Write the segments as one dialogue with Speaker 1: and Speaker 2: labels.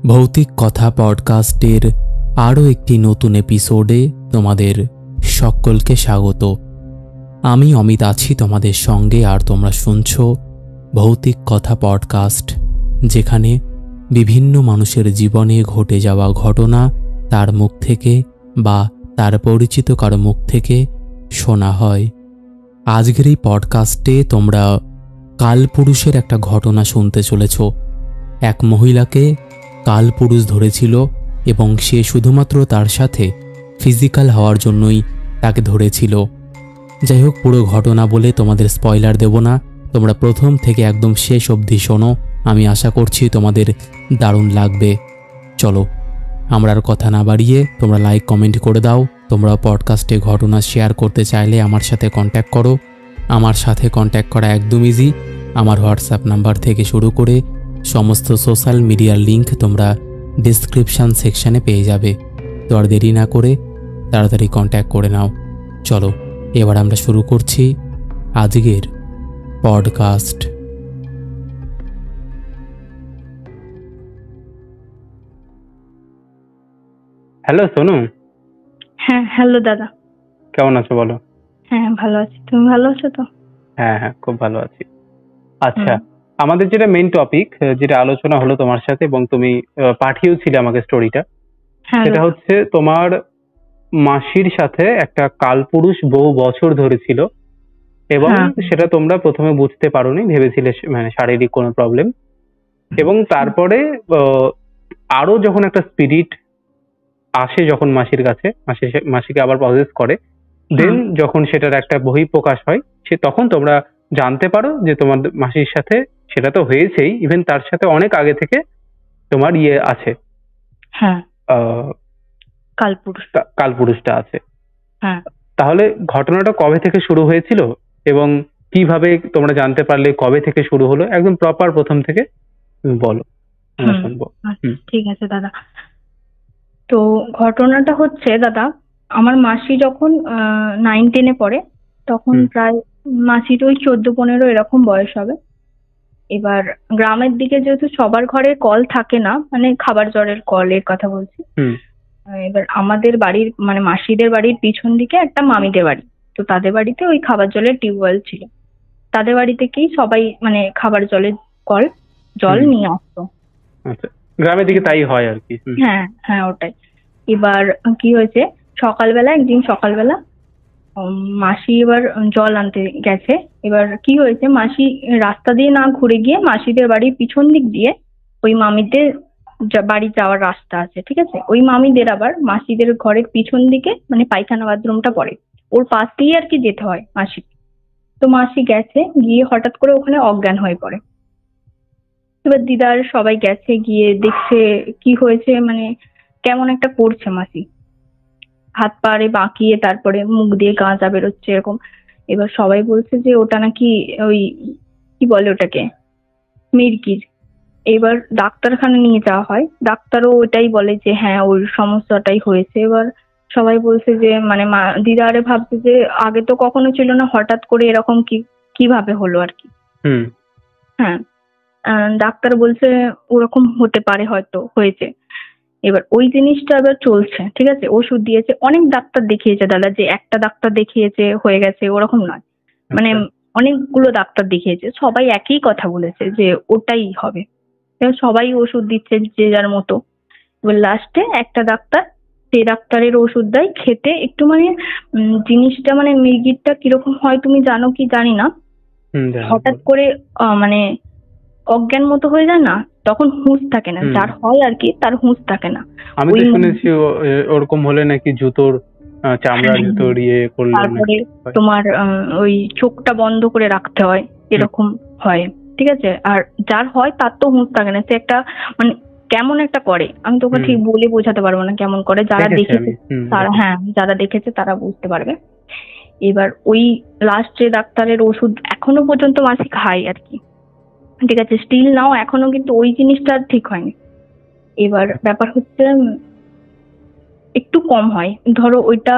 Speaker 1: ভৌতিক কথা পডকাস্টের আরও একটি নতুন এপিসোডে তোমাদের সকলকে স্বাগত। আমি অমিত আছি তোমাদের সঙ্গে, আর তোমরা শুনছ ভৌতিক কথা পডকাস্ট, যেখানে বিভিন্ন মানুষের জীবনে ঘটে যাওয়া ঘটনা তার মুখ থেকে বা তার পরিচিত কারো মুখ থেকে শোনা হয়। আজকের এই পডকাস্টে তোমরা কালপুরুষের একটা ঘটনা শুনতে চলেছ। এক মহিলাকে কালপুরুষ ধরেছিল এবং সে শুধুমাত্র তার সাথে ফিজিক্যাল হওয়ার জন্যই তাকে ধরেছিল। যাই হোক, পুরো ঘটনা বলে তোমাদের স্পয়লার দেব না, তোমরা প্রথম থেকে একদম শেষ অবধি শোনো। আমি আশা করছি তোমাদের দারুণ লাগবে। চলো, আমরা আর কথা না বাড়িয়ে তোমরা লাইক কমেন্ট করে দাও। তোমরা পডকাস্টে ঘটনা শেয়ার করতে চাইলে আমার সাথে কন্ট্যাক্ট করো। আমার সাথে কন্ট্যাক্ট করা একদম ইজি। আমার হোয়াটসঅ্যাপ নাম্বার থেকে শুরু করে সমস্ত সোশ্যাল মিডিয়ার লিঙ্ক তোমরা ডিসক্রিপশান সেকশানে পেয়ে যাবে। তো আর দেরি না করে তাড়াতাড়ি কন্ট্যাক্ট করে নাও। চলো, এবার আমরা শুরু করছি আজকের পডকাস্ট।
Speaker 2: হ্যালো সোনু।
Speaker 3: হ্যাঁ, হ্যালো দাদা।
Speaker 2: কেমন আছো বলো?
Speaker 3: হ্যাঁ, ভালো আছি। তুমি ভালো আছো তো?
Speaker 2: হ্যাঁ, খুব ভালো আছি। আচ্ছা, আমাদের যেটা মেইন টপিক, যেটা আলোচনা হলো তোমার সাথে, এবং তুমি পাঠিয়েছিলে আমাকে স্টোরিটা, সেটা হচ্ছে তোমার মাসির সাথে একটা কালপুরুষ বহু বছর ধরে ছিল, এবং সেটা তোমরা প্রথমে বুঝতে পারোনি, ভেবেছিলে মানে শারীরিক কোনো প্রবলেম, এবং তারপরে আরো যখন একটা স্পিরিট আসে যখন মাসির কাছে, মাসিকে আবার প্রসেস করে, দেন যখন সেটার একটা বহিঃপ্রকাশ হয়, তখন তোমরা জানতে পারো যে তোমার মাসির সাথে সেটা তো হয়েছেই, ইভেন তার সাথে অনেক আগে থেকে তোমার আছে, কালপুরুষটা আছে। তাহলে ঘটনাটা কবে থেকে শুরু হয়েছিল এবং কিভাবে তোমরা জানতে পারলে, কবে থেকে শুরু হলো, একদম প্রপার প্রথম থেকে বলো, আমরা শুনবো।
Speaker 3: ঠিক আছে দাদা। তো ঘটনাটা হচ্ছে দাদা, আমার মাসি যখন 9-10-এ পড়ে, তখন প্রায় মাসির ওই 14-15 এরকম বয়স হবে। এবার গ্রামের দিকে যেহেতু সবার ঘরে কল থাকে না, মানে খাবার জলের কলের কথা বলছি। এবার আমাদের বাড়ির মানে মাসিদের বাড়ির পিছন দিকে একটা মামিদের বাড়ি, তো তাদের বাড়িতে ওই খাবার জলের টিউবওয়েল ছিল। তাদের বাড়ি থেকেই সবাই মানে খাবার জলের জল নিয়ে আসতো।
Speaker 2: গ্রামের দিকে তাই হয় আর কি।
Speaker 3: হ্যাঁ, ওটাই। এবার কি হয়েছে, একদিন সকালবেলা মাসি এবার জল আনতে গেছে। এবার কি হয়েছে, মাসি রাস্তা দিয়ে না ঘুরে গিয়ে মাসিদের বাড়ির পিছন দিক দিয়ে ওই মামিদের বাড়ি যাওয়ার রাস্তা আছে, ঠিক আছে? ওই মামিদের আবার মাসিদের ঘরের পিছন দিকে মানে পায়খানা বাথরুমটা পড়ে, ওর পাশ দিয়ে আর কি যেতে হয় মাসি। তো মাসি গেছে, গিয়ে হঠাৎ করে ওখানে অজ্ঞান হয়ে পড়ে। এবার দিদার সবাই গেছে, গিয়ে দেখছে কি হয়েছে, মানে কেমন একটা করছে মাসি, হাত পাড়ে বাঁকিয়ে তারপরে মুখ দিয়ে গাঁজা বেরোচ্ছে এরকম। এবার সবাই বলছে যে ওটা নাকি ওই কি বলে ওটাকে, মির্গির। এবার ডাক্তারখানা নিয়ে যাওয়া হয়, ডাক্তারও ওটাই বলে যে হ্যাঁ ওই সমস্যাটাই হয়েছে। এবার সবাই বলছে যে মানে দিদারে ভাবছে যে আগে তো কখনো ছিল না, হঠাৎ করে এরকম কিভাবে হলো আর কি। ডাক্তার বলছে ওরকম হতে পারে, হয়তো হয়েছে। এবার ওই জিনিসটা এবার চলছে, ঠিক আছে? ওষুধ দিয়েছে, অনেক ডাক্তার দেখিয়েছে দাদা, যে একটা ডাক্তার দেখিয়েছে হয়ে গেছে ওরকম নয়, মানে অনেকগুলো ডাক্তার দেখিয়েছে, সবাই একই কথা বলেছে যে ওটাই হবে। সবাই ওষুধ দিচ্ছে যে যার মতো। এবার লাস্টে একটা ডাক্তার, যে ডাক্তারের ওষুধ দেয় খেতে, একটু মানে জিনিসটা মানে মির্গিটা কিরকম হয় তুমি জানো কি জানি না, হঠাৎ করে মানে অজ্ঞান মতো হয়ে যায় না, তখন হুঁশ থাকে না, যার হয় আর কি তার হুঁশ থাকে না।
Speaker 2: আমি তো শুনেছি ওরকম হলে নাকি জুতোর চামড়া জুতোর করলে
Speaker 3: তারপরে তোমার ওই চোখটা বন্ধ করে রাখতে হয়, এরকম হয়, ঠিক আছে? আর যার হয় তার তো হুঁশ থাকে না, সে একটা মানে কেমন একটা করে, আমি তোকে ঠিক বলে বোঝাতে পারবো না কেমন করে, যারা দেখেছে তারা যারা দেখেছে তারা বুঝতে পারবে। এবার ওই লাস্ট যে ডাক্তারের ওষুধ এখনো পর্যন্ত মাসি খায় আর কি, ঠিক আছে? স্টিল নাও এখনো কিন্তু ওই জিনিসটা ঠিক হয়নি। এবার ব্যাপার হচ্ছে একটু কম হয়, ধরো ওইটা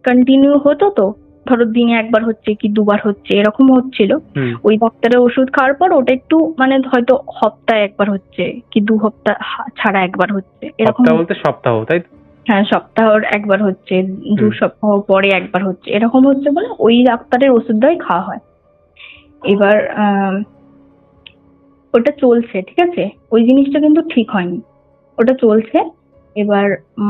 Speaker 3: কন্টিনিউ হতো তো ধরো দিনে একবার হচ্ছে কি দুবার হচ্ছে এরকম হচ্ছিল। ওই ডাক্তারের ওষুধ খাওয়ার পর ওটা একটু মানে হয়তো সপ্তাহে একবার হচ্ছে কি 2 সপ্তাহ ছাড়া একবার হচ্ছে এরকম।
Speaker 2: বলতে সপ্তাহ, তাই?
Speaker 3: হ্যাঁ, সপ্তাহর একবার হচ্ছে, 2 সপ্তাহ পরে একবার হচ্ছে, এরকম হচ্ছে বলে ওই ডাক্তারের ওষুধটাই খাওয়া হয়। এবার ওটা চলছে, ঠিক আছে, ওই জিনিসটা কিন্তু ঠিক হয়নি, ওটা চলছে। এবার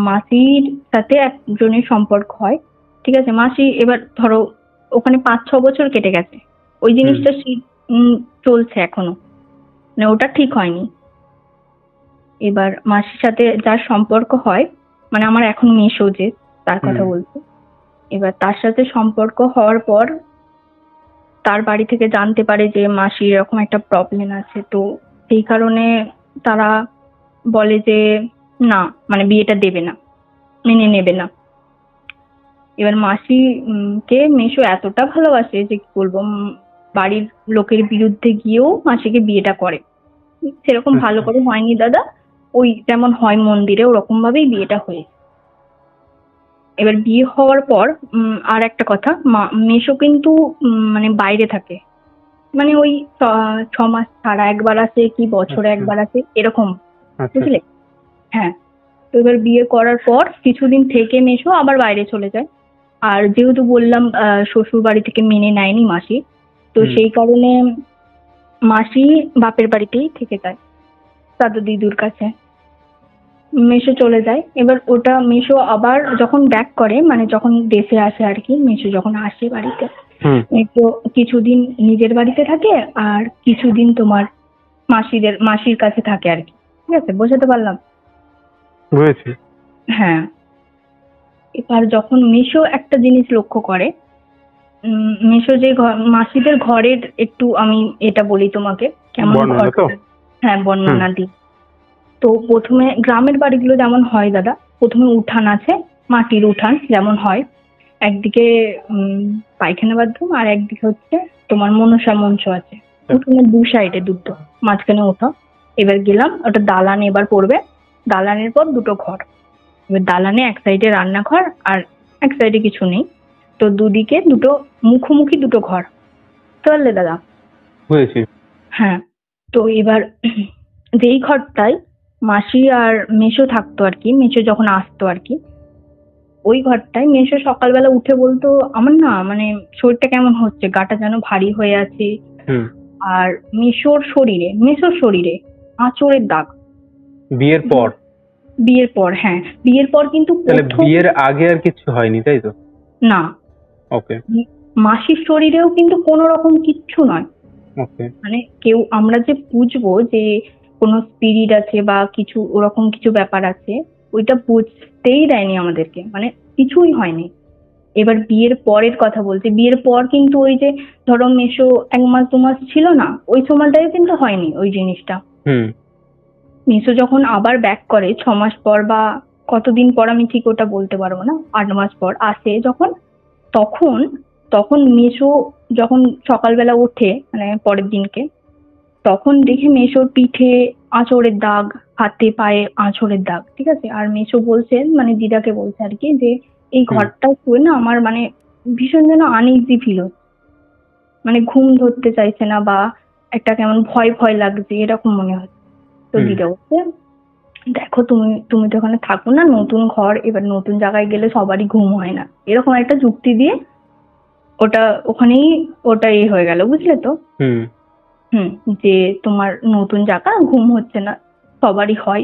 Speaker 3: মাসির সাথে একজনের সম্পর্ক হয়, ঠিক আছে। মাসি এবার ধরো ওখানে 5-6 বছর কেটে গেছে, ওই জিনিসটা চলছে এখনো, মানে ওটা ঠিক হয়নি। এবার মাসির সাথে যার সম্পর্ক হয়, মানে আমার এখন মেসো যে তার কথা বলছি, এবার তার সাথে সম্পর্ক হওয়ার পর তার বাড়ি থেকে জানতে পারে যে মাসির এরকম একটা প্রবলেম আছে, তো সেই কারণে তারা বলে যে না, মানে বিয়েটা দেবে না, মেনে নেবে না। এবার মাসি কে মেসো এতটা ভালোবাসে যে কি বলবো, বাড়ির লোকের বিরুদ্ধে গিয়েও মাসিকে বিয়েটা করে। সেরকম ভালো করে হয়নি দাদা, ওই যেমন হয় মন্দিরে ওরকম ভাবেই বিয়েটা হয়েছে। এবার বিয়ে হওয়ার পর আর একটা কথা, মেসো কিন্তু মানে বাইরে থাকে, মানে ওই 6 মাস ছাড়া একবার আসে কি বছরে একবার আসে এরকম, বুঝলে? হ্যাঁ, তো এবার বিয়ে করার পর কিছুদিন থেকে মেসো আবার বাইরে চলে যায়। আর যেহেতু বললাম শ্বশুর বাড়ি থেকে মেনে নেয়নি মাসি, তো সেই কারণে মাসি বাপের বাড়িতেই থেকে যায়, দাদু দিদুর কাছে। মেসো চলে যায়, এবার ওটা মেসো আবার যখন ব্যাক করে, মানে যখন দেশে আসে আর কি, মেসো যখন আসে বাড়িতে, তো কিছুদিন নিজের বাড়িতে থাকে আর কিছুদিন তোমার মাসির কাছে থাকে আর কি, ঠিক আছে, বোঝাতে পারলাম?
Speaker 2: বুঝেছি।
Speaker 3: হ্যাঁ, এবার যখন মেসো একটা জিনিস লক্ষ্য করে, মেসো যে মাসিদের ঘরের একটু আমি এটা বলি তোমাকে, কেমন ঘর, হ্যাঁ বর্ণনা দিই। তো প্রথমে গ্রামের বাড়িগুলো যেমন হয় দাদা, প্রথমে উঠান আছে, মাটির উঠান যেমন হয়, একদিকে পায়খানা বাথরুম আর একদিকে হচ্ছে তোমার মনসা মঞ্চ আছে, উঠোনের 2 সাইডে দুটো, মাঝখানে উঠো। এবার গেলাম, ওটা দালান এবার পড়বে, দালানের পর 2টো ঘর। এবার দালানে এক সাইডে রান্নাঘর আর এক সাইডে কিছু নেই, তো দুদিকে মুখোমুখি 2টো ঘর, বুঝলে দাদা?
Speaker 2: বুঝেছি।
Speaker 3: হ্যাঁ, তো এবার যেই ঘরটায় মাসি আর মেসো থাকতো আর কি, মেসো যখন আসতো আর কি, ওই ঘরটায় মেসো সকালবেলা উঠে বলতো আমার না মানে শরীরটা কেমন হচ্ছে, গাটা যেন ভারী হয়ে আছে। আর মেসোর শরীরে আঁচড়ের দাগ। বিয়ের পর হ্যাঁ, বিয়ের পর কিন্তু
Speaker 2: বিয়ের আগে আর কিছু হয়নি, তাই তো?
Speaker 3: না,
Speaker 2: ওকে।
Speaker 3: মাসির শরীরেও কিন্তু কোনো রকম কিচ্ছু নয়। মানে কেউ আমরা যে বুঝবো যে কোনো স্পিরিট আছে বা কিছু ওরকম কিছু ব্যাপার আছে, ওইটা বুঝতেই দেয়নি আমাদেরকে, মানে কিছুই হয়নি। এবার বিয়ের পরের কথা বলছি, বিয়ের পর কিন্তু ওই যে ধরো মেসো 1 মাস 2 মাস ছিল না, ওই সময়টাই কিন্তু হয়নি ওই জিনিসটা। মেসো যখন আবার ব্যাক করে 6 মাস পর বা কতদিন পর আমি ঠিক ওটা বলতে পারবো না, 8 মাস পর আসে যখন, তখন মেসো যখন সকালবেলা ওঠে মানে পরের দিনকে, তখন দেখে মেসোর পিঠে আঁচড়ের দাগ, হাতে পায়ে আঁচড়ের দাগ, ঠিক আছে। আর মেসো বলছে, মানে দিদাকে বলছে আর কি, যে এই ঘরটা শুয়ে না আমার মানে ভীষণ যেন আনইজি ফিল হচ্ছে, মানে ঘুম ধরতে চাইছে না বা একটা কেমন ভয় ভয় লাগছে এরকম মনে হচ্ছে। তো দিদা বলছে দেখো তুমি তো ওখানে থাকো না, নতুন ঘর, এবার নতুন জায়গায় গেলে সবারই ঘুম হয় না, এরকম একটা যুক্তি দিয়ে ওটাই হয়ে গেল, বুঝলে তো? যে তোমার নতুন জায়গা, ঘুম হচ্ছে না, সবারই হয়,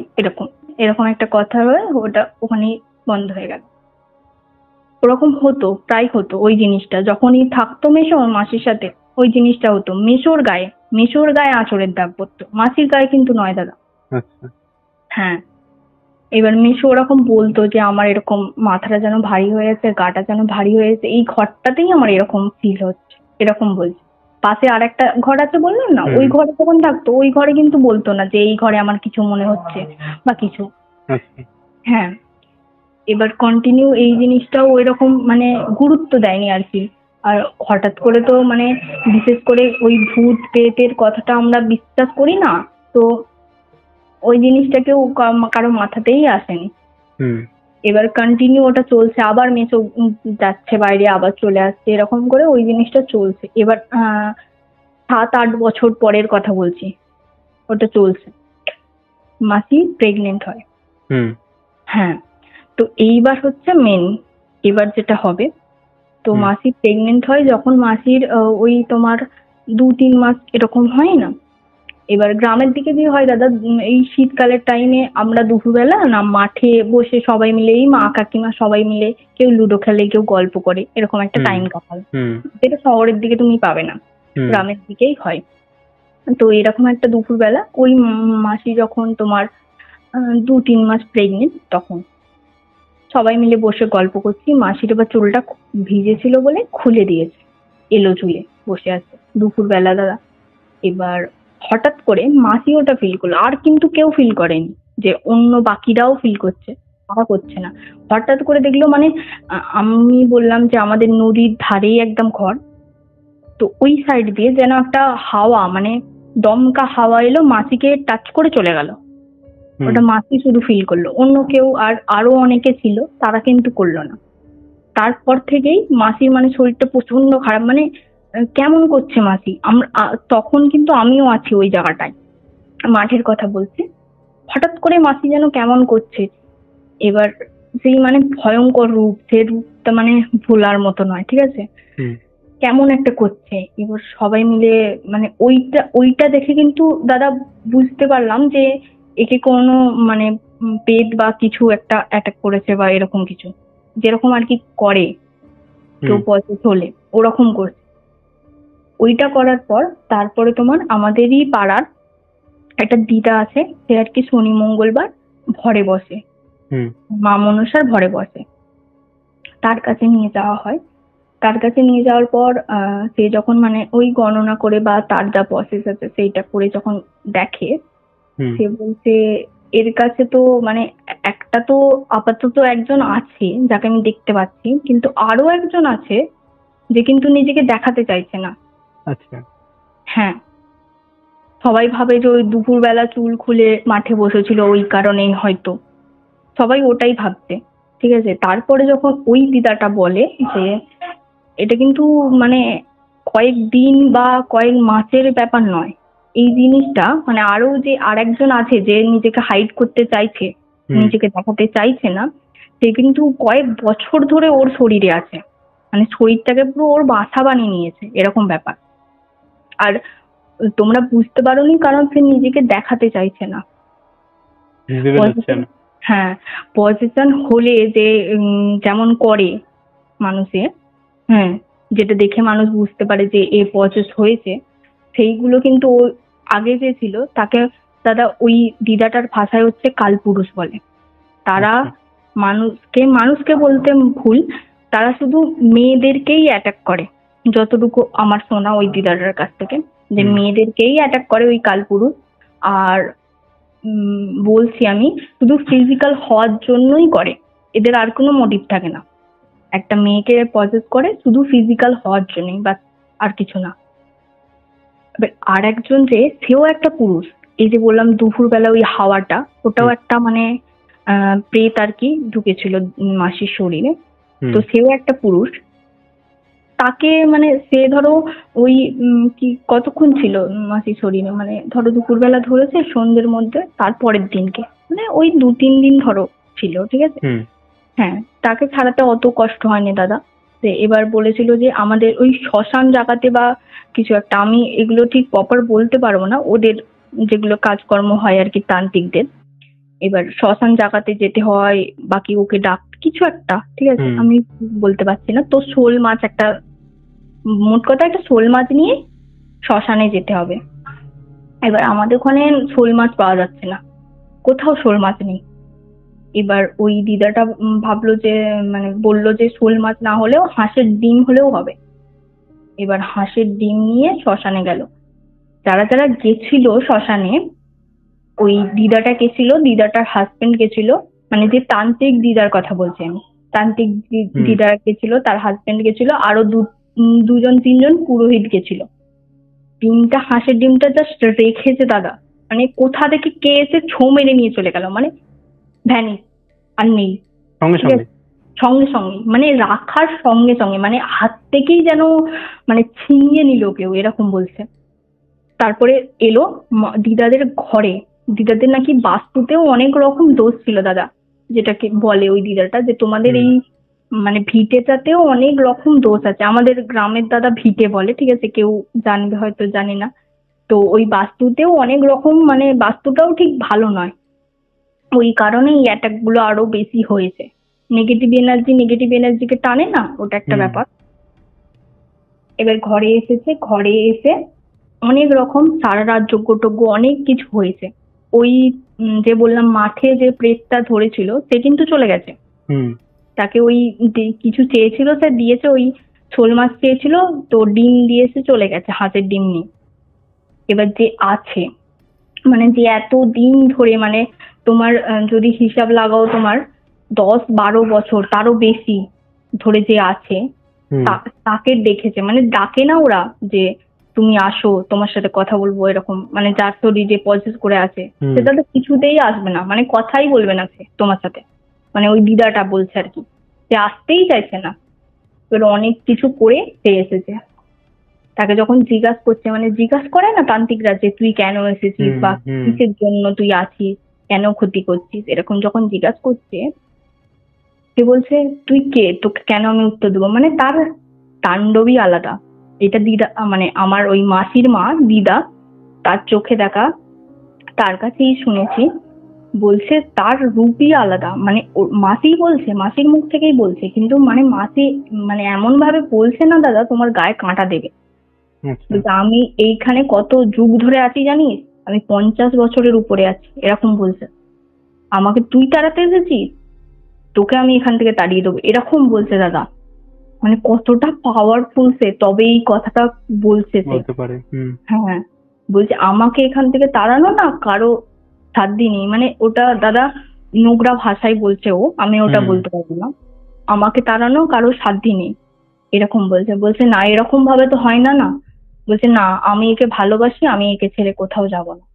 Speaker 3: এরকম একটা কথা হয়ে ওটা ওখানেই বন্ধ হয়ে গেল। ওরকম হতো, প্রায় হতো ওই জিনিসটা, যখনই থাকতো মেসো মাসির সাথে ওই জিনিসটা হতো। মেসোর গায়ে আঁচড়ের দাগ পড়তো, মাসির গায়ে কিন্তু নয় দাদা। হ্যাঁ, এবার মেসো ওরকম বলতো যে আমার এরকম মাথাটা যেন ভারী হয়েছে, গাটা যেন ভারী হয়েছে, এই ঘরটাতেই আমার এরকম ফিল হচ্ছে, এরকম বলছে। পাশে আর একটা ঘর আছে বললাম না, ওই ঘরে যখন থাকতো ওই ঘরে কিন্তু বলতো না যে এই ঘরে আমার কিছু মনে হচ্ছে বা কিছু। হ্যাঁ, এবার কন্টিনিউ এই জিনিসটাও ওইরকম মানে গুরুত্ব দেয়নি আর কি। আর হঠাৎ করে তো মানে বিশেষ করে ওই ভূত প্রেতের কথাটা আমরা বিশ্বাস করি না, তো ওই জিনিসটা কেউ কারো মাথাতেই আসেনি। এবার কন্টিনিউ ওটা চলছে, আবার মেসো যাচ্ছে বাইরে, আবার চলে আসছে, এরকম করে ওই জিনিসটা চলছে। এবার 7-8 বছর পরের কথা বলছি, ওটা চলছে। মাসি প্রেগনেন্ট হয়।
Speaker 2: হুম
Speaker 3: হ্যাঁ, তো এইবার হচ্ছে মেন, এবার যেটা হবে, তো
Speaker 2: হুম।
Speaker 3: মাসি প্রেগনেন্ট হয় যখন মাসির ওই তোমার 2-3 মাস এরকম হয় না। এবার গ্রামের দিকে যে হয় দাদা, এই শীতকালের টাইমে আমরা দুপুরবেলা না মাঠে বসে সবাই মিলে, এই মা কাকিমা সবাই মিলে কেউ লুডো খেলে, কেউ গল্প করে, এরকম একটা
Speaker 2: হুম
Speaker 3: টাইম কাটাল।
Speaker 2: হুম
Speaker 3: যেটা শহরের দিকে তুমি পাবে না,
Speaker 2: হুম
Speaker 3: গ্রামের দিকেই হয়। তো এরকম একটা দুপুরবেলা ওই মাসি যখন তোমার 2-3 মাস প্রেগনেন্ট, তখন সবাই মিলে বসে গল্প করছি, মাসির এবার চুলটা ভিজেছিল বলে খুলে দিয়েছে, এলো চুলে বসে আছে দুপুরবেলা দাদা। এবার হঠাৎ করে মাসি ওটা ফিল করলো, আর কিন্তু কেউ ফিল করেনি, যে অন্য বাকিরাও ফিল করছে, তারা করছে না। হঠাৎ করে দেখলো, মানে আমি বললাম যে আমাদের নদীর ধারেই একদম ঘর, তো ওই সাইড দিয়ে যেন একটা হাওয়া, মানে দমকা হাওয়া এলো, মাসিকে টাচ করে চলে গেল।
Speaker 2: হুম।
Speaker 3: ওটা মাসি শুধু ফিল করলো, অন্য কেউ আর আরো অনেকে ছিল তারা কিন্তু করলো না। তারপর থেকেই মাসির মানে শরীরটা প্রচন্ড খারাপ, মানে কেমন করছে মাসি। আমরা তখন কিন্তু আমিও আছি ওই জায়গাটায়, মাঠের কথা বলছি। হঠাৎ করে মাসি যেন কেমন করছে। এবার সেই মানে ভয়ঙ্কর রূপ, সে রূপটা মানে ভোলার মতো নয়, ঠিক আছে,
Speaker 2: হুম
Speaker 3: কেমন একটা করছে। এবার সবাই মিলে মানে ওইটা ওইটা দেখে কিন্তু দাদা বুঝতে পারলাম যে একে কোনো মানে পেট বা কিছু একটা অ্যাটাক করেছে বা এরকম কিছু, যেরকম আর কি করে কেউ
Speaker 2: হুম
Speaker 3: পথে চলে, ওরকম করছে। ওইটা করার পর তারপরে তোমার আমাদেরই পাড়ার একটা দিদা আছে, সে আর কি শনি মঙ্গলবার ঘরে বসে,
Speaker 2: হুম
Speaker 3: মা মনসার ঘরে বসে, তার কাছে নিয়ে যাওয়া হয়। তার কাছে নিয়ে যাওয়ার পর সে যখন মানে ওই গণনা করে বা তার যা প্রসেস আছে সেইটা করে যখন দেখে,
Speaker 2: হুম
Speaker 3: সে বলছে এর কাছে তো মানে একটা তো আপাতত একজন আছে যাকে আমি দেখতে পাচ্ছি, কিন্তু আরো একজন আছে যে কিন্তু নিজেকে দেখাতে চাইছে না।
Speaker 2: আচ্ছা।
Speaker 3: হ্যাঁ, সবাই ভাবে যে ওই দুপুরবেলা চুল খুলে মাঠে বসেছিল ওই কারণেই হয়তো, সবাই ওটাই ভাবছে, ঠিক আছে। তারপরে যখন ওই দিদাটা বলে যে এটা কিন্তু মানে কয়েকদিন বা কয়েক মাসের ব্যাপার নয়, এই জিনিসটা মানে আরো যে আরেকজন আছে যে নিজেকে হাইড করতে চাইছে,
Speaker 2: হুম
Speaker 3: নিজেকে দেখাতে চাইছে না, সে কিন্তু কয়েক বছর ধরে ওর শরীরে আছে, মানে শরীরটাকে পুরো ওর বাসা বানিয়ে নিয়েছে, এরকম ব্যাপার। আর তোমরা বুঝতে পারোনি কারণ সে নিজেকে দেখাতে চাইছে না।
Speaker 2: ভিজিবল হচ্ছে
Speaker 3: পজিশন,
Speaker 2: না।
Speaker 3: হ্যাঁ, পজিশন হলে যে যেমন করে মানুষে, হ্যাঁ, যেটা দেখে মানুষ বুঝতে পারে যে এ পজেস হয়েছে, সেইগুলো কিন্তু ও আগে যে ছিল তাকে দাদা ওই দিদাটার ভাষায় হচ্ছে কালপুরুষ বলে। তারা
Speaker 2: আচ্ছা।
Speaker 3: মানুষকে মানুষকে বলতে ভুল, তারা শুধু মেয়েদেরকেই অ্যাটাক করে, যতটুকু আমার শোনা ওই দিদাটার কাছ থেকে, যে
Speaker 2: হুম
Speaker 3: মেয়েদেরকেই অ্যাটাক করে ওই কালপুরুষ। আর বলছি আমি, শুধু ফিজিক্যাল হওয়ার জন্যই করে, এদের আর কোনো মোটিভ থাকে না। একটা মেয়েকে পজেস করে শুধু ফিজিক্যাল হওয়ার জন্যই, বাস, আর কিছু না। এবার আর একজন যে সেও একটা পুরুষ, এই যে বললাম দুপুরবেলা ওই হাওয়াটা, ওটাও
Speaker 2: হুম
Speaker 3: একটা মানে প্রেত আর কি ঢুকেছিল মাসির শরীরে।
Speaker 2: হুম
Speaker 3: তো সেও একটা পুরুষ। তাকে মানে সে ধরো ওই কি কতক্ষণ ছিল মাসির শরীরে, মানে ধরো দুপুরবেলা ধরেছে সন্ধ্যের মধ্যে, তারপরের দিনকে মানে ওই 2-3 দিন ধরো ছিল, ঠিক আছে।
Speaker 2: হুম
Speaker 3: হ্যাঁ, তাকে ছাড়াতে অত কষ্ট হয়নি দাদা। যে এবার বলেছিল যে আমাদের ওই শ্মশান জায়গাতে বা কিছু একটা, আমি এগুলো ঠিক প্রপার বলতে পারবো না, ওদের যেগুলো কাজকর্ম হয় আর কি তান্ত্রিকদের, এবার শ্মশান জায়গাতে যেতে হয়, বাকি ওকে ডাক কিছু একটা, ঠিক আছে,
Speaker 2: হুম
Speaker 3: আমি বলতে পারছি না। তো শোল মাছ একটা, মোট কথা একটা শোল মাছ নিয়ে শ্মশানে যেতে হবে। এবার আমাদের ওখানে শোল মাছ পাওয়া যাচ্ছে না, কোথাও শোল মাছ নেই। এবার ওই দিদাটা ভাবলো যে মানে বললো যে শোল মাছ না হলেও হাঁসের ডিম হলেও হবে। এবার হাঁসের ডিম নিয়ে শ্মশানে গেল। যারা যারা গেছিল শ্মশানে, ওই দিদাটা গেছিল, দিদাটার হাজবেন্ড গেছিল, মানে যে তান্ত্রিক দিদার কথা বলছি আমি, তান্ত্রিক
Speaker 2: হুম
Speaker 3: দিদা গেছিল, তার হাজবেন্ড গেছিল, আরো দুজন তিনজন পুরোহিত গেছিল। ডিমটা, হাঁসের ডিমটা জাস্ট রেখেছে দাদা, মানে কোথা থেকে কে এসে ছো মেরে নিয়ে চলে গেল, মানে ভ্যানিস, আর নেই।
Speaker 2: সঙ্গে সঙ্গে
Speaker 3: সঙ্গে সঙ্গে মানে রাখার সঙ্গে সঙ্গে মানে হাত থেকেই যেন মানে ছিনিয়ে নিল কেউ, এরকম বলছে। তারপরে এলো দিদাদের ঘরে। দিদাদের নাকি বাস্তুতেও অনেক রকম দোষ ছিল দাদা, যেটাকে বলে ওই দিদাটা যে তোমাদের এই মানে ভিটেটাতেও অনেক রকম দোষ আছে। আমাদের গ্রামের দাদা ভিটে বলে, ঠিক আছে, কেউ জানবে হয়তো, জানি না। তো ওই বাস্তুতেও অনেক রকম মানে বাস্তুটাও ঠিক ভালো নয়, ওই কারণে এই অ্যাটাক গুলো আরো বেশি হয়েছে। নেগেটিভ এনার্জিকে টানে না, ওটা একটা ব্যাপার। এবার ঘরে এসেছে, ঘরে এসে অনেক রকম সারা রাত যজ্ঞ অনেক কিছু হয়েছে। ওই যে বললাম মাঠে যে প্রেতটা ধরেছিল সে কিন্তু চলে গেছে। তাকে ওই কিছু চেয়েছিল, সে দিয়েছে, ওই শোল মাছ চেয়েছিল তো ডিম দিয়েছে, চলে গেছে, হাঁসের ডিম নিয়ে। এবার যে আছে মানে যে এত দিন ধরে মানে তোমার যদি হিসাব লাগাও তোমার 10-12 বছর তারও বেশি ধরে যে আছে, তাকে দেখেছে। মানে ডাকে না ওরা যে তুমি আসো তোমার সাথে কথা বলবো, এরকম মানে যার শরীরে পজেস করে আছে সেটা তো কিছুতেই আসবে না, মানে কথাই বলবে না সে তোমার সাথে। মানে ওই দিদাটা বলছে আর কি, সে আসতেই চাইছে না। এবার অনেক কিছু করে সে এসেছে। তাকে যখন জিজ্ঞাসা করছে, মানে জিজ্ঞাসা করে না তান্ত্রিকরা যে তুই কেন এসেছিস বা কিসের জন্য তুই আছিস, কেন ক্ষতি করছিস, এরকম যখন জিজ্ঞাসা করছে সে বলছে তুই কে, তোকে কেন আমি উত্তর দেবো। মানে তার তাণ্ডবই আলাদা। এটা দিদা মানে আমার ওই মাসির মা দিদা তার চোখে দেখা, তার কাছেই শুনেছি, বলছে তার রূপই আলাদা। মানে মাসি বলছে, মাসির মুখ থেকেই বলছে, কিন্তু মানে মাসি মানে এমন ভাবে বলছে না দাদা তোমার গায়ে কাঁটা দেবে। আমি এইখানে কত যুগ ধরে আছি জানিস, আমি 50 বছরের উপরে আছি, এরকম বলছে। আমাকে তুই তাড়াতে এসেছিস, তোকে আমি এখান থেকে তাড়িয়ে দেবো, এরকম বলছে দাদা। মানে কতটা পাওয়ারফুল সে, তবে এই কথাটা বলছে সে। হ্যাঁ, বলছে আমাকে এখান থেকে তাড়ানো না কারো সাধ্য নেই। মানে ওটা দাদা নোংরা ভাষায় বলছে ও, আমি ওটা বলতে পারবো না। আমাকে তাড়ানো কারো সাধ্য নেই, এরকম বলছে। বলছে না এরকম ভাবে তো হয় না। না বলছে না, আমি একে ভালোবাসি, আমি একে ছেড়ে কোথাও যাব না,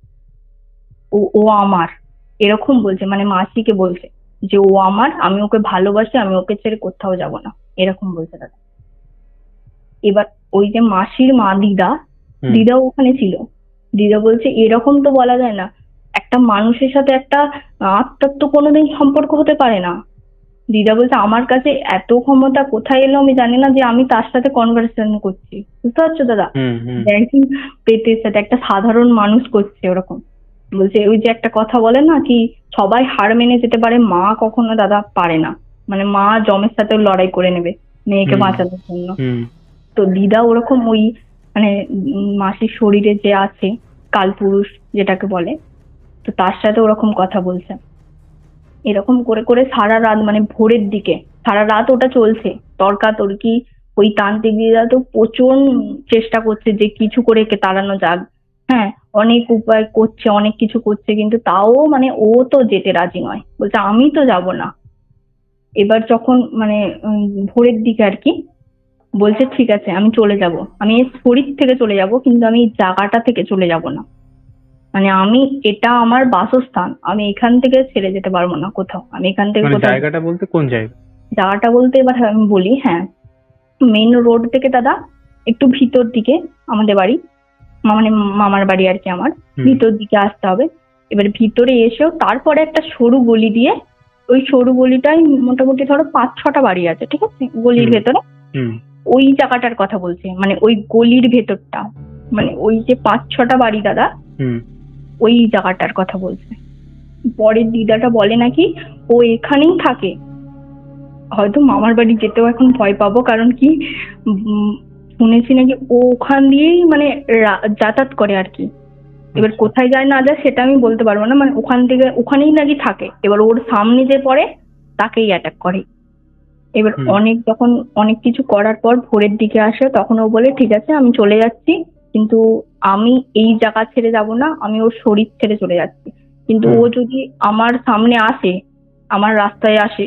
Speaker 3: ও আমার, এরকম বলছে। মানে মাসিকে বলছে যে ও আমার, আমি ওকে ভালোবাসি, আমি ওকে ছেড়ে কোথাও যাব না, এরকম বলছে দাদা। এবার ওই যে মাসির মা দিদা ওখানে ছিল। দিদা বলছে এরকম তো বলা যায় না, একটা মানুষের সাথে একটা আত্মার তো কোনোদিন সম্পর্ক হতে পারে না। দিদা বলছে আমার কাছে এত ক্ষমতা কোথায় এলো আমি জানি না, যে আমি তার সাথে কনভারসেশন করছি, বুঝতে পারছো দাদা? একদিন পেটের সাথে একটা সাধারণ মানুষ করছে ওরকম। বলছে ওই যে একটা কথা বলে না কি, সবাই হার মেনে যেতে পারে, মা কখনো দাদা পারে না। মানে মা জমের সাথে লড়াই করে নেবে মেয়েকে বাঁচানোর জন্য। তো দিদা ওরকম ওই মানে মাসির শরীরে যে আছে কালপুরুষ যেটাকে বলে, তো তার সাথে ওরকম কথা বলছে। এরকম করে করে সারা রাত মানে ভোরের দিকে সারা রাত ওটা চলছে, তর্কাতর্কি। ওই তান্ত্রিক দিদা তো প্রচুর চেষ্টা করছে যে কিছু করে একে তাড়ানো যাক। হ্যাঁ, অনেক উপায় করছে, অনেক কিছু করছে, কিন্তু তাও মানে ও তো যেতে রাজি নয়, বলছে আমি তো যাব না। এবার যখন মানে ভোরের দিকে আর কি বলছে ঠিক আছে আমি চলে যাব, আমি এই শরীর থেকে চলে যাব, কিন্তু আমি এই জায়গাটা থেকে চলে যাব না। মানে আমি এটা আমার বাসস্থান, আমি এখান থেকে ছেড়ে যেতে পারবো না কোথাও। আমি এখান থেকে কোথাও,
Speaker 2: জায়গাটা বলতে কোন জায়গা?
Speaker 3: জায়গাটা বলতে এবার আমি বলি, হ্যাঁ, মেইন রোড থেকে দাদা একটু ভিতর দিকে আমাদের বাড়ি, মানে মামার বাড়ি আর কি, আমার ভিতর দিকে আসতে হবে। এবার ভিতরে এসেও তারপরে একটা সরু গলি দিয়ে, ওই সরু গলিটাই মোটামুটি ধরো 5-6টা বাড়ি আছে, ঠিক আছে, গলির ভেতরে। ওই জায়গাটার কথা বলছে, মানে ওই গলির ভেতরটা, মানে ওই যে 5-6টা বাড়ি দাদা, ওই জায়গাটার কথা বলছে। পরের দিদাটা বলে নাকি ও এখানেই থাকে। হয়তো মামার বাড়ি যেতেও এখন ভয় পাবো, কারণ কি শুনেছি নাকি ও ওখান দিয়েই মানে যাতায়াত করে আর কি। এবার কোথায় যায় না যায় সেটা আমি বলতে পারবো না, মানে ওখান থেকে ওখানেই নাকি থাকে। এবার ওর সামনে যে পড়ে তাকেই অ্যাটাক করে। এবার যখন অনেক কিছু করার পর ভোরের দিকে আসে, তখন ও বলে ঠিক আছে আমি চলে যাচ্ছি, কিন্তু আমি এই জায়গা ছেড়ে যাব না, আমি ওর শরীর ছেড়ে চলে যাচ্ছি। কিন্তু ও যদি আমার সামনে আসে, আমার রাস্তায় আসে,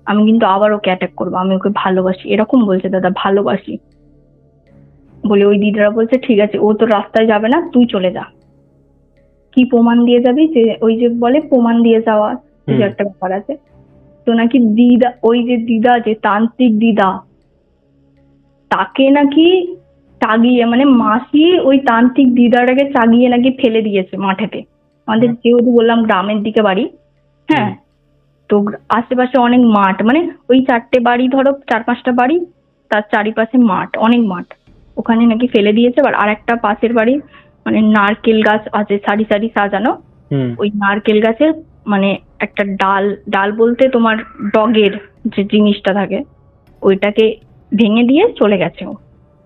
Speaker 3: আমি কিন্তু আবার ওকে অ্যাটাক করবো, আমি ওকে ভালোবাসি, এরকম বলছে দাদা, ভালোবাসি বলে। ওই দিদিরা বলছে ঠিক আছে ও তো রাস্তায় যাবে না, তুই চলে যা। কি প্রমাণ দিয়ে যাবি, যে ওই যে বলে প্রমাণ দিয়ে যাওয়া, কিছু একটা ব্যাপার আছে। তো নাকি দিদা, ওই যে দিদা, যে তান্ত্রিক দিদা, তাকে নাকি চাগিয়ে, মানে মাসি ওই তান্ত্রিক দিদাটাকে চাগিয়ে নাকি ফেলে দিয়েছে মাঠেতে। আমাদের যেহেতু বললাম গ্রামের দিকে বাড়ি, হ্যাঁ, তো আশেপাশে অনেক মাঠ, মানে ওই 4টে বাড়ি, ধরো 4-5টা বাড়ি, তার চারিপাশে মাঠ, অনেক মাঠ, ওখানে নাকি ফেলে দিয়েছে। আর একটা পাশের বাড়ি, মানে নারকেল গাছ আছে সারি সারি সাজানো, ওই নারকেল গাছের মানে একটা ডাল, ডাল বলতে তোমার ডগের যে জিনিসটা থাকে ওইটাকে ভেঙে দিয়ে চলে গেছে ও।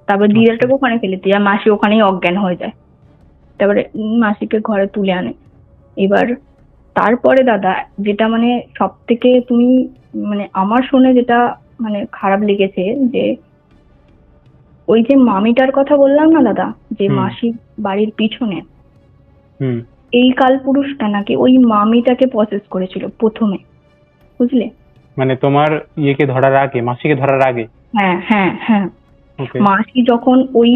Speaker 3: তারপর দিদাটাকে ওখানে ফেলে দিয়ে মাসি ওখানেই অজ্ঞান হয়ে যায়। তারপরে মাসিকে ঘরে তুলে আনে। এবার তারপরে দাদা, যেটা মানে সব থেকে তুমি, মানে আমার শুনে যেটা মানে খারাপ লেগেছে, যে ওই যে মামিটার কথা বললাম না দাদা, যে মাসির বাড়ির পিছনে, এই কালপুরুষটা নাকি ওই মামিটাকে প্রসেস করেছিল প্রথমে, বুঝলে?
Speaker 2: মানে তোমার ইয়েকে ধরার আগে, মাসিকে ধরার আগে?
Speaker 3: হ্যাঁ হ্যাঁ হ্যাঁ। মাসি যখন ওই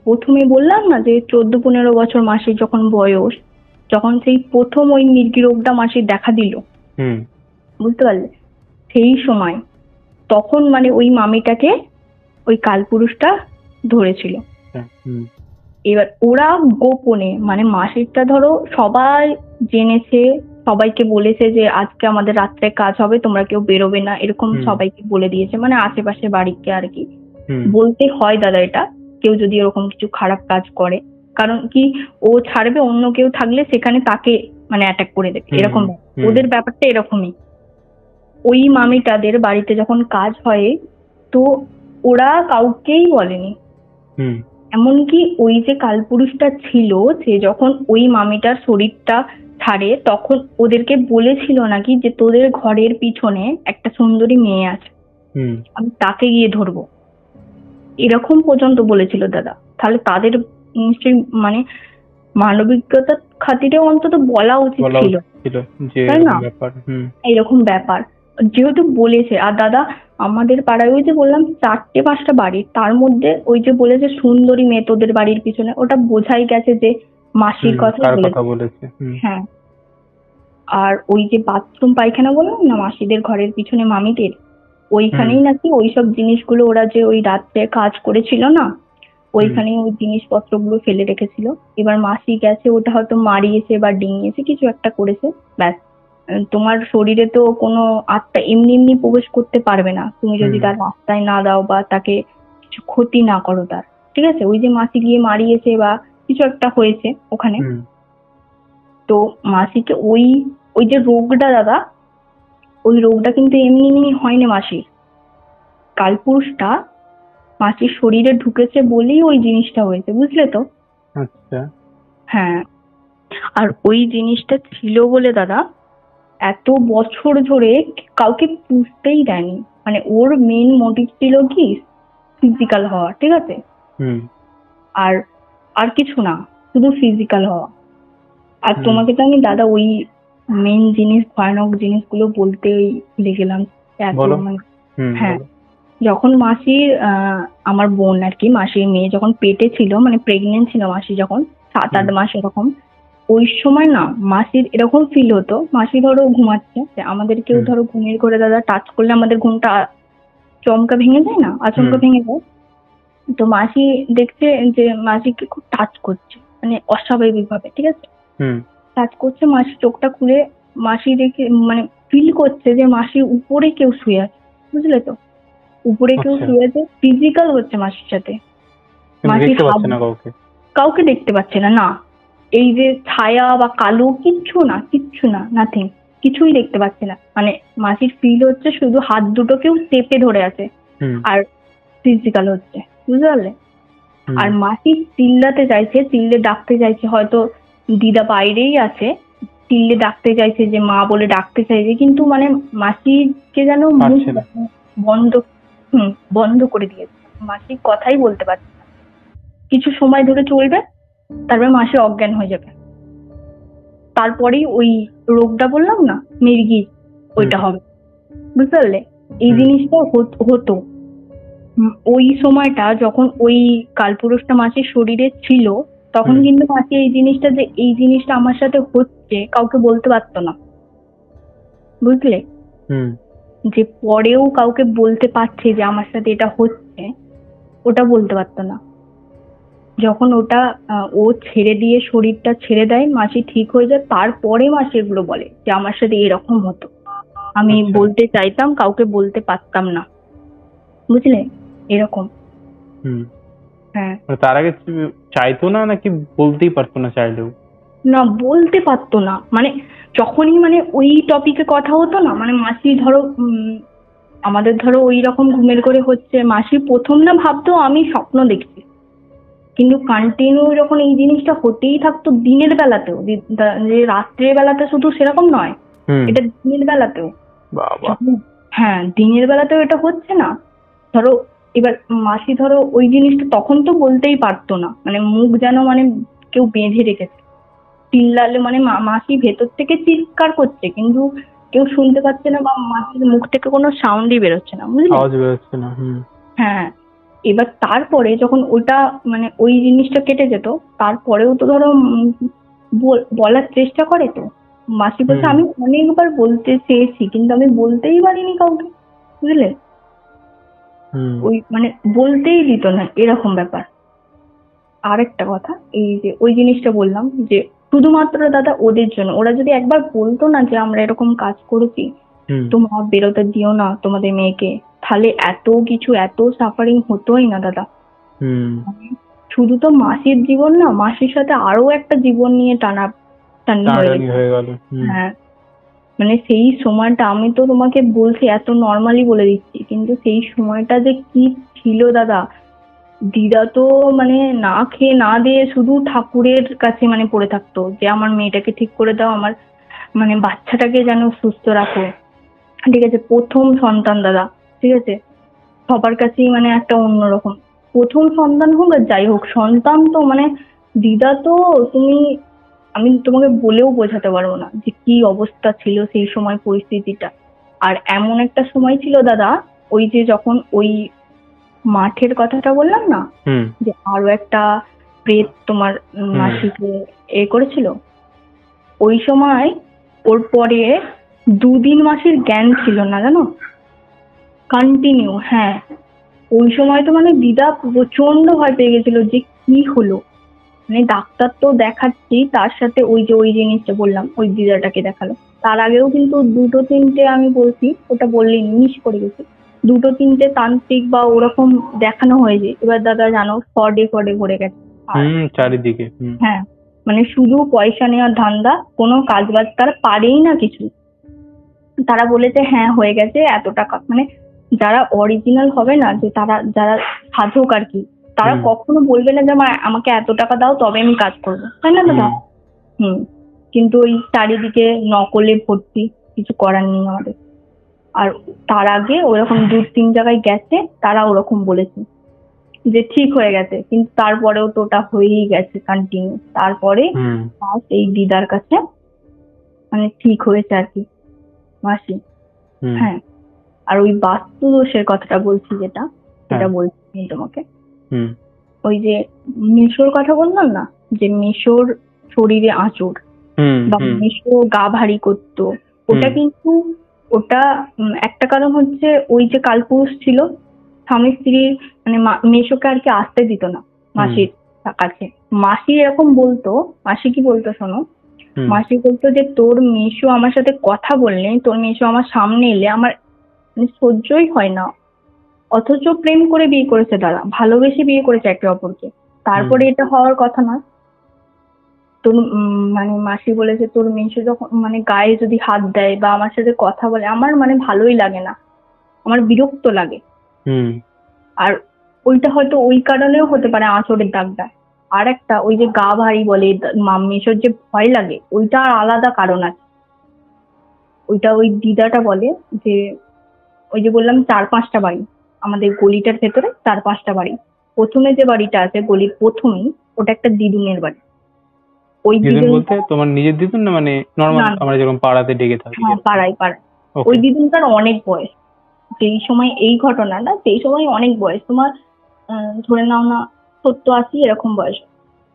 Speaker 3: প্রথমে বললাম না যে 14-15 বছর মাসির যখন বয়স, যখন সেই প্রথম ওই মির্গি রোগটা মাসির দেখা দিল, বুঝতে পারলে, সেই সময় তখন মানে ওই মামিটাকে ওই কালপুরুষটা ধরেছিল। এবার ওরা গোপনে, মানে মাসিরটা ধরো সবাই জেনেছে, সবাইকে বলেছে যে আজকে আমাদের রাত্রে কাজ হবে, তোমরা কেউ বেরোবে না, এরকম সবাইকে বলে দিয়েছে, মানে আশেপাশে বাড়িকে আর কি বলতে হয় দাদা এটা, কেউ যদি এরকম কিছু খারাপ কাজ করে, কারণ কি ও ছাড়বে, অন্য কেউ থাকলে সেখানে তাকে মানে অ্যাটাক করে দেবে, এরকম ওদের ব্যাপারটা এরকমই। ওই মামিটাদের বাড়িতে যখন কাজ হয় তো ওরা কাউকেই বলেনি, এমনকি ওই যে কালপুরুষটা ছিল, সে যখন ওই মামিটার শরীরটা ছাড়ে তখন ওদেরকে বলেছিল নাকি যে তোদের ঘরের পিছনে একটা সুন্দরী মেয়ে আছে, আমি তাকে গিয়ে ধরবো, এরকম পর্যন্ত বলেছিল দাদা। তাহলে তাদের নিশ্চয়ই মানে মানবিকতার খাতিরে অন্তত বলা উচিত ছিল, তাই না? এরকম ব্যাপার যেহেতু বলেছে। আর দাদা আমাদের পাড়ায় ওই যে বললাম 4-5টা বাড়ি, তার মধ্যে ওই যে বলেছে সুন্দরী মেয়ে তোদের বাড়ির পিছনে, ওটা বোঝাই গেছে যে মাসির কথা বলেছে। হ্যাঁ, আর ওই যে বাথরুম পায়খানা বললাম না মাসিদের ঘরের পিছনে মামিদের, ওইখানেই নাকি ওইসব জিনিসগুলো ওরা যে ওই রাত্রে কাজ করেছিল না, ওইখানেই ওই জিনিসপত্রগুলো ফেলে রেখেছিল। এবার মাসি গেছে, ওটা হয়তো মারিয়েছে বা ডিঙিয়েছে, কিছু একটা করেছে, ব্যাস। তোমার শরীরে তো কোনো আত্মা এমনি এমনি প্রবেশ করতে পারবে না, তুমি যদি তার রাস্তায় না দাও বা তাকে কিছু ক্ষতি না করো তার, ঠিক আছে? ওই যে মাসি গিয়ে মারিয়েছে বা কিছু একটা হয়েছে ওখানে, তো মাসিকে ওই ওই যে রোগটা দাদা, ওই রোগটা কিন্তু এমনি এমনি হয়নি মাসির, কালপুরুষটা মাসির শরীরে ঢুকেছে বলেই ওই জিনিসটা হয়েছে, বুঝলে তো?
Speaker 2: আচ্ছা।
Speaker 3: হ্যাঁ, আর ওই জিনিসটা ছিল বলে দাদা এত বছর ধরে কাউকে পুষতেই দেয়নি, মানে ওর মেইন মোটিভ ছিল কি ফিজিক্যাল হওয়া, ঠিক আছে? আর আর কিছু না, শুধু ফিজিক্যাল হওয়া। আর তোমাকে তো আমি দাদা ওই মেইন জিনিস, ভয়ানক জিনিসগুলো বলতেই ভুলে গেলাম। মানে হ্যাঁ, যখন মাসির আমার বোন আর কি, মাসির মেয়ে যখন পেটে ছিল, মানে প্রেগনেন্ট ছিল মাসি যখন 7-8 মাস এরকম, ওই সময় না মাসির এরকম ফিল হতো, মাসি ধরো ঘুমাচ্ছে, আমাদের কেউ ধরো ঘুমের ঘরে দাদা টাচ করলে আমাদের ঘুমটা চমকা ভেঙে যায় না, আচমকা ভেঙে যায়, তো মাসি দেখছে যে মাসিকে খুব টাচ করছে, মানে অস্বাভাবিক ভাবে, ঠিক আছে? টাচ করছে, মাসি চোখটা খুলে মাসি দেখে মানে ফিল করছে যে মাসির উপরে কেউ শুয়ে আছে, বুঝলে তো? উপরে কেউ শুয়ে আছে, ফিজিক্যাল হচ্ছে মাসির সাথে, মাসির কাউকে দেখতে পাচ্ছে না, না এই যে ছায়া বা কালো কিচ্ছু না, নাথিং, কিছুই দেখতে পাচ্ছে না, মানে মাসির ফিল হচ্ছে শুধু হাত দুটো কেউ চেপে ধরে আছে আর ফিজিক্যাল হচ্ছে, বুঝতে পারলে? আর মাসি চিল্লাতে চাইছে, চিল্লে ডাকতে চাইছে, হয়তো দিদা বাইরেই আছে, চিল্লে ডাকতে চাইছে যে মা বলে ডাকতে চাইছে, কিন্তু মানে মাসিকে যেন মুখ বন্ধ করে দিয়েছে, মাসি কথাই বলতে পারছে না, কিছু সময় ধরে চলবে, তারপরে মাসি অজ্ঞান হয়ে যাবে, তারপরেই ওই রোগটা বললাম না মির্গি, ওইটা হবে, বুঝতে পারলে? এই জিনিসটা হতো ওই সময়টা যখন ওই কালপুরুষটা মাসির শরীরে ছিল, তখন কিন্তু মাসি এই জিনিসটা, যে এই জিনিসটা আমার সাথে হচ্ছে কাউকে বলতে পারতো না, বুঝলে? যে পরেও কাউকে বলতে পারছে যে আমার সাথে এটা হচ্ছে, ওটা বলতে পারতো না। যখন ওটা ও ছেড়ে দিয়ে শরীরটা ছেড়ে দেয়, মাসি ঠিক হয়ে যায়, তারপরে মাসি এগুলো বলে যে আমার সাথে এরকম হতো, আমি
Speaker 2: আচ্ছা।
Speaker 3: বলতে চাইতাম, কাউকে বলতে পারতাম না, বুঝলে, এরকম।
Speaker 2: হুম।
Speaker 3: হ্যাঁ।
Speaker 2: মানে তার আগে চাইতো না নাকি বলতেই পারতো না চাইলেও?
Speaker 3: না, বলতে পারতো না, মানে যখনই মানে ওই টপিকে কথা হতো না, মানে মাসি ধরো আমাদের ধরো ওই রকম ঘুমের করে হচ্ছে, মাসি প্রথম না ভাবতো আমি স্বপ্ন দেখছি, কিন্তু কন্টিনিউ যখন এই জিনিসটা হতেই থাকতো দিনের বেলাতেও, যে রাত্রের বেলাতে শুধু সেরকম নয়,
Speaker 2: হুম।
Speaker 3: এটা দিনের বেলাতেও,
Speaker 2: বাবা।
Speaker 3: যখন হ্যাঁ দিনের বেলাতেও এটা হচ্ছে না, ধরো এবার মাসি ধরো ওই জিনিসটা তখন তো বলতেই পারতো না, মানে মুখ যেন মানে কেউ বেঁধে রেখেছে, চিল্লালে মানে মাসি ভেতর থেকে চিৎকার করছে কিন্তু কেউ শুনতে পাচ্ছে না, বা মাসির মুখ থেকে কোনো সাউন্ডই বেরোচ্ছে না, বুঝলে।
Speaker 2: আওয়াজ বেরোচ্ছে না। হুম।
Speaker 3: হ্যাঁ, এবার তারপরে যখন ওটা মানে ওই জিনিসটা কেটে যেত, তারপরেও তো ধরো বলার চেষ্টা করে তো, মাসি বলছে
Speaker 2: হুম।
Speaker 3: আমি অনেকবার বলতে চেয়েছি কিন্তু আমি বলতেই পারিনি কাউকে, বুঝলে,
Speaker 2: হুম।
Speaker 3: ওই মানে বলতেই দিত না, এরকম ব্যাপার। আরেকটা কথা, এই যে ওই জিনিসটা বললাম যে শুধুমাত্র দাদা ওদের জন্য, ওরা যদি একবার বলতো না যে আমরা এরকম কাজ করেছি,
Speaker 2: হুম।
Speaker 3: তোমরা বেরোতে দিও না তোমাদের মেয়েকে, তাহলে এত কিছু এত সাফারিং হতোই না দাদা।
Speaker 2: হুম।
Speaker 3: মানে শুধু তো মাসির জীবন না, মাসির সাথে আরো একটা জীবন নিয়ে টানাটানি হয়ে
Speaker 2: টানাটানি
Speaker 3: গেছে।
Speaker 2: হয়ে গেল। হুম।
Speaker 3: হ্যাঁ, মানে সেই সময়টা আমি তো তোমাকে বলছি এত নর্মালি বলে দিচ্ছি, কিন্তু সেই সময়টা যে কি ছিল দাদা, দিদা তো মানে না খেয়ে না দিয়ে শুধু ঠাকুরের কাছে মানে পড়ে থাকতো যে আমার মেয়েটাকে ঠিক করে দাও, আমার মানে বাচ্চাটাকে যেন সুস্থ রাখো। ঠিক আছে, প্রথম সন্তান দাদা, ঠিক আছে, সবার কাছেই মানে একটা অন্যরকম, প্রথম সন্তান হোক আর যাই হোক, সন্তান তো মানে দিদা তো, তুমি আমি তোমাকে বলেও বোঝাতে পারবো না যে কি অবস্থা ছিল সেই সময় পরিস্থিতিটা। আর এমন একটা সময় ছিল দাদা, ওই যে যখন ওই মাঠের কথাটা বললাম না,
Speaker 2: হুম।
Speaker 3: যে আরো একটা প্রেত তোমার
Speaker 2: হুম।
Speaker 3: মাসিকে করেছিল, ওই সময় ওর পরে দুদিন মাসির জ্ঞান ছিল না জানো, কন্টিনিউ। হ্যাঁ, ওই সময় তো মানে দিদা প্রচন্ড ভয় পেয়ে গেছিল যে কি হলো, মানে ডাক্তার তো দেখাচ্ছি, তার সাথে ওই যে ওই জিনিসটা বললাম ওই দিদাটাকে দেখালো। তার আগেও কিন্তু দুটো তিনটে, আমি বলছি ওটা বললি মিস করে গেছি, দুটো তিনটে তান্ত্রিক বা ওরকম দেখানো হয়েছে, এবার দাদা জানো ফডে ফডে ভরে গেছে। আর
Speaker 2: হুম। চারিদিকে। হুম।
Speaker 3: হ্যাঁ, মানে শুধু পয়সা নেওয়ার ধান্দা, কোনো কাজ বাজ তারা পারেই না কিছু। তারা বলেছে হ্যাঁ হয়ে গেছে এত টাকা, মানে যারা অরিজিনাল হবে না, যে তারা যারা সাধক আর কি, তারা
Speaker 2: হুম।
Speaker 3: কখনো বলবে না যে আমাকে এত টাকা দাও তবে আমি কাজ করবো, তাই না দাদা?
Speaker 2: হুম।
Speaker 3: হুম। কিন্তু ওই চারিদিকে নকলে ভর্তি, কিছু করার নেই আমাদের। আর তার আগে ওরকম দু তিন জায়গায় গেছে, তারা ওরকম বলেছে যে ঠিক হয়ে গেছে, কিন্তু তারপরেও তো ওটা হয়েই গেছে কন্টিনিউ। তারপরে
Speaker 2: হুম।
Speaker 3: এই দিদার কাছে মানে ঠিক হয়েছে আর কি, মাসি।
Speaker 2: হুম।
Speaker 3: হ্যাঁ, আর ওই বাস্তু দোষের কথাটা বলছি যেটা, সেটা
Speaker 2: হ্যাঁ।
Speaker 3: বলছি আমি তোমাকে।
Speaker 2: হুম।
Speaker 3: ওই যে মেশোর কথা বললাম না, যে মেশোর শরীরে আঁচড়
Speaker 2: হুম।
Speaker 3: বা
Speaker 2: হুম।
Speaker 3: মেশো গা ভারী করতো, ওটা
Speaker 2: হুম।
Speaker 3: কিন্তু ওটা একটা কারণ হচ্ছে ওই যে কালপুরুষ ছিল, স্বামী স্ত্রীর মানে মেশোকে আর কি আসতে দিত না
Speaker 2: হুম।
Speaker 3: মাসির কাছে। মাসি এরকম বলতো, মাসি কি বলতো শোনো,
Speaker 2: হুম।
Speaker 3: মাসি বলতো যে তোর মেশো আমার সাথে কথা বললে, তোর মেশো আমার সামনে এলে আমার মানে সহ্যই হয় না। অথচ প্রেম করে বিয়ে করেছে তারা, ভালোবেসে বিয়ে করেছে একে অপরকে,
Speaker 2: হুম।
Speaker 3: তারপরে এটা হওয়ার কথা নয়। তোর মানে মাসি বলেছে তোর মেশো যখন মানে গায়ে যদি হাত দেয় বা আমার সাথে কথা বলে, আমার মানে ভালোই লাগে না, আমার বিরক্ত লাগে।
Speaker 2: হুম।
Speaker 3: আর ওইটা হয়তো ওই কারণেও হতে পারে আঁচড়ের দাগটা। আর একটা ওই যে গা ভারী বলে, মেশোর যে ভয় লাগে, ওইটা আর আলাদা কারণ আছে। ওইটা ওই দিদাটা বলে যে ওই যে বললাম চার পাঁচটা বাড়ি, আমাদের গলিটার ভেতরে চার পাঁচটা বাড়ি, প্রথমে যে বাড়িটা আছে গলির প্রথমেই, ওটা একটা দিদুনের বাড়ি। ওই
Speaker 2: দিদুন বলতে
Speaker 3: দিদুনটা,
Speaker 2: তোমার নিজের দিদুন না, মানে নর্মাল
Speaker 3: না
Speaker 2: আমরা যেরকম পাড়াতে ডেকে থাকি
Speaker 3: হ্যাঁ
Speaker 2: এরকম?
Speaker 3: পাড়ায় পাড়ায়, ওই
Speaker 2: ওকে।
Speaker 3: দিদুনটার অনেক বয়স, যেই সময় এই ঘটনাটা সেই সময় অনেক বয়স তোমার, ধরে নাও না 70-80 এরকম বয়স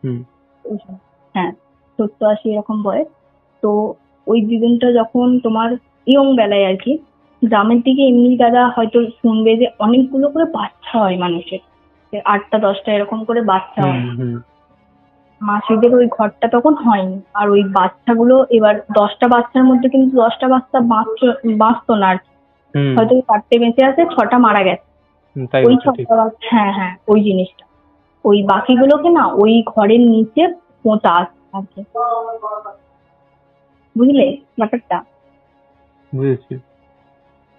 Speaker 2: হুম।
Speaker 3: ওই সময়। হ্যাঁ, 70-80 এরকম বয়স। তো ওই দিদুনটা যখন তোমার ইয়ং বেলায় আর কি, গ্রামের দিকে এমনি দাদা হয়তো শুনবে যে অনেকগুলো করে বাচ্চা হয় মানুষের, 8টা 10টা এরকম করে বাচ্চা হয়। মাসিদের ওই ঘরটা তখন হয়নি, আর ওই বাচ্চাগুলো এবার 10টা বাচ্চার মধ্যে কিন্তু 10টা বাচ্চা বাঁচতো না আর কি। হয়তো 4টে বেঁচে আছে, 6টা মারা গেছে। ওই 6টা বাচ্চা, হ্যাঁ হ্যাঁ ওই জিনিসটা, ওই বাকিগুলোকে না ওই ঘরের নিচে পোঁতা আছে আর কি, বুঝলে ব্যাপারটা?
Speaker 2: বুঝেছি।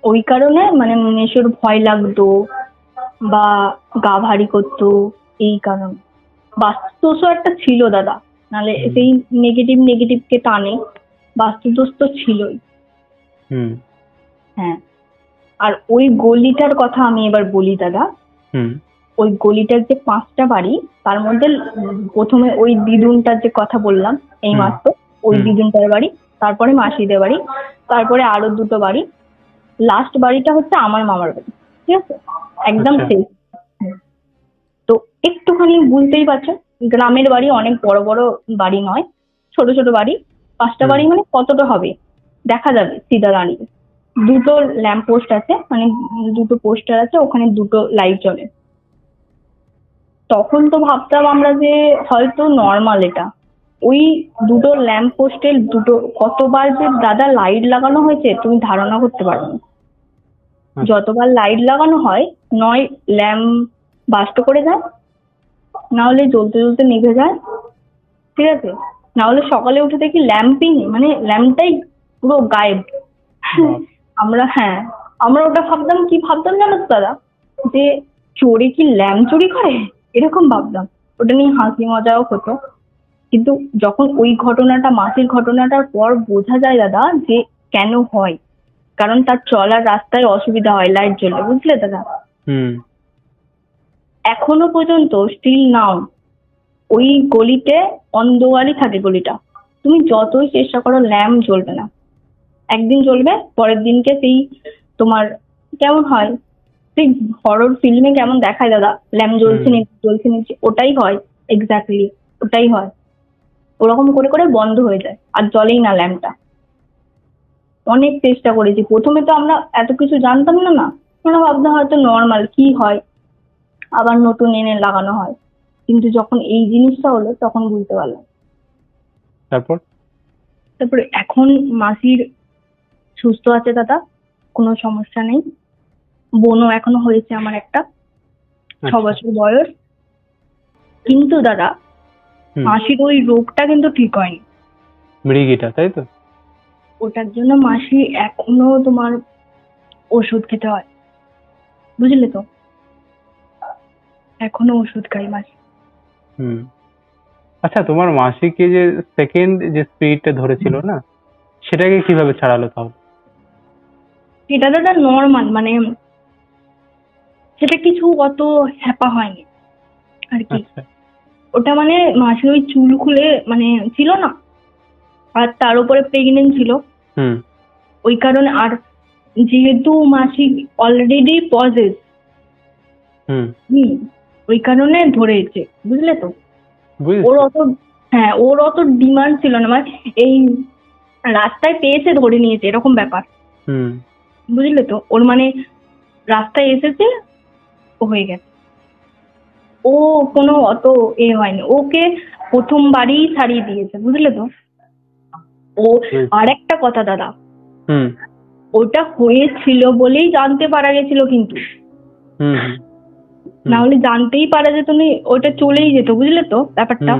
Speaker 3: ওই কারণে মানে মেসোর ভয় লাগতো বা গা ভারী করতো, এই কারণে। বাস্তুদোষও একটা ছিল দাদা, নালে সেই নেগেটিভ কে টানে, বাস্তুদোষ তো ছিলই। হ্যাঁ, আর ওই গলিটার কথা আমি এবার বলি দাদা। ওই গলিটার যে 5টা বাড়ি, তার মধ্যে প্রথমে ওই দিদুনটার যে কথা বললাম এই মাত্র, ওই দিদুনটার বাড়ি, তারপরে মাসিদের বাড়ি, তারপরে আরো 2টো বাড়ি, লাস্ট বাড়িটা হচ্ছে আমার মামার বাড়ি, ঠিক আছে? একদম শেষ। তো একটুখানি বুঝতেই পারছো, গ্রামের বাড়ি অনেক বড় বড় বাড়ি নয়, ছোট ছোট বাড়ি। 5টা বাড়ি মানে কতটা হবে দেখা যাবে সিধা দাঁড়িয়ে। 2টো ল্যাম্প পোস্ট আছে, মানে 2টো পোস্টার আছে, ওখানে 2টো লাইট জ্বলে। তখন তো ভাবতাম আমরা যে হয়তো নর্মাল এটা। ওই 2টো ল্যাম্প পোস্টের কতবার যে দাদা লাইট লাগানো হয়েছে তুমি ধারণা করতে পারবে না। যতবার লাইট লাগানো হয়, নয় ল্যাম্প বাস্ট করে যায়, না হলে জ্বলতে জ্বলতে নিভে যায়, ঠিক আছে? না হলে সকালে উঠে দেখি ল্যাম্পই নেই, মানে ল্যাম্পটাই পুরো গায়েব। আমরা ওটা ভাবতাম, কি ভাবতাম জানো তো দাদা, যে চোরে কি ল্যাম্প চুরি করে, এরকম ভাবতাম। ওটা নিয়ে হাসি মজাও হতো। কিন্তু যখন ওই ঘটনাটা, মাসির ঘটনাটার পর বোঝা যায় দাদা যে কেন হয়, কারণ তার চলার রাস্তায় অসুবিধা হয় লাইট জ্বললে, বুঝলে দাদা? এখনো পর্যন্ত স্টিল নাও ওই গলিতে অন্ধকারই থাকে গলিটা, তুমি যতই চেষ্টা করো ল্যাম্প জ্বলবে না। একদিন জ্বলবে, পরের দিনকে সেই তোমার কেমন হয়, সেই হরর ফিল্মে কেমন দেখায় দাদা, ল্যাম্প জ্বলছে নিচে, ওটাই হয়, এক্স্যাক্টলি ওটাই হয়। ওরকম করে করে বন্ধ হয়ে যায়, আর জ্বলেই না ল্যাম্পটা। অনেক চেষ্টা করেছি, প্রথমে তো আমরা এত কিছু জানতাম না, আমরা ভাবতাম হয়তো নর্মাল কি হয়, আবার নতুন এনে লাগানো হয়। কিন্তু যখন এই জিনিসটা হলো তখন বুঝতে পারলাম। তারপরে এখন মাসির সুস্থ আছে দাদা, কোনো সমস্যা নেই। বোনও এখনো হয়েছে আমার একটা, 6 বছর বয়স। কিন্তু দাদা মাসির ওই রোগটা কিন্তু ঠিক হয়নি,
Speaker 2: মৃগীটা, তাই তো?
Speaker 3: ওটার জন্য মাসি এখনো তোমার ওষুধ খেতে হয়, বুঝলে তো? এখনো ওষুধ খাই মাসি।
Speaker 2: আচ্ছা, তোমার মাসিকে যে সেকেন্ড যে স্পিরিটটা ধরেছিল না, সেটাকে কিভাবে ছাড়ালো তাহলে?
Speaker 3: সেটা দাদা নর্মাল, মানে সেটা কিছু অত হ্যাপা হয়নি আর কি। ওটা মানে মাসির ওই চুল খুলে মানে ছিল না, আর তার উপরে প্রেগনেন্ট ছিল, ওই কারণে। আর যেহেতু মাসি অলরেডি পজেস, ওই কারণে ধরেছে, বুঝলে তো? ওর অত ডিমান্ড ছিল না, মানে এই রাস্তায় পেয়েছে ধরে নিয়েছে, এরকম ব্যাপার, বুঝলে তো? ওর মানে রাস্তায় এসেছে, ও হয়ে গেছে, ও কোনো অত হয়নি, ওকে প্রথমবারই ছাড়িয়ে দিয়েছে, বুঝলে তো? ও আর একটা কথা দাদা, ওটা হয়েছিল বলেই জানতে পারা গেছিল, কিন্তু না হলে জানতেই পারা যেত না, ওটা চলেই যেত, বুঝলে তো ব্যাপারটা?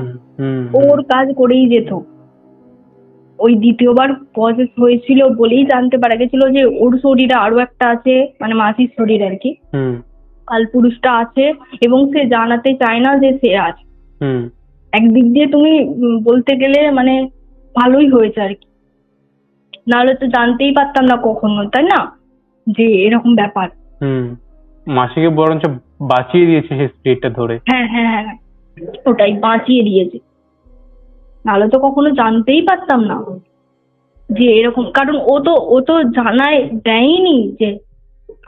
Speaker 3: ওর কাজ করেই যেত। ওই দ্বিতীয়বার পজেস হয়েছিল বলেই জানতে পারা গেছিল যে ওর শরীরে আরো একটা আছে, মানে মাসির শরীর আর কি, কালপুরুষটা আছে, এবং সে জানাতে চায় না যে সে আছে। একদিক দিয়ে তুমি বলতে গেলে মানে ভালোই হয়েছে আর কি, নাহলে তো জানতেই পারতাম না কখনো, তাই না, যে এরকম ব্যাপার।
Speaker 2: মাসিকে বরঞ্চ বাঁচিয়ে দিয়েছে সেই স্পিরিটটা ধরে।
Speaker 3: হ্যাঁ, ওটাই বাঁচিয়ে দিয়েছে, নাহলে তো কখনো জানতেই পারতাম না যে এরকম। কারণ ও তো জানায় দেয়নি যে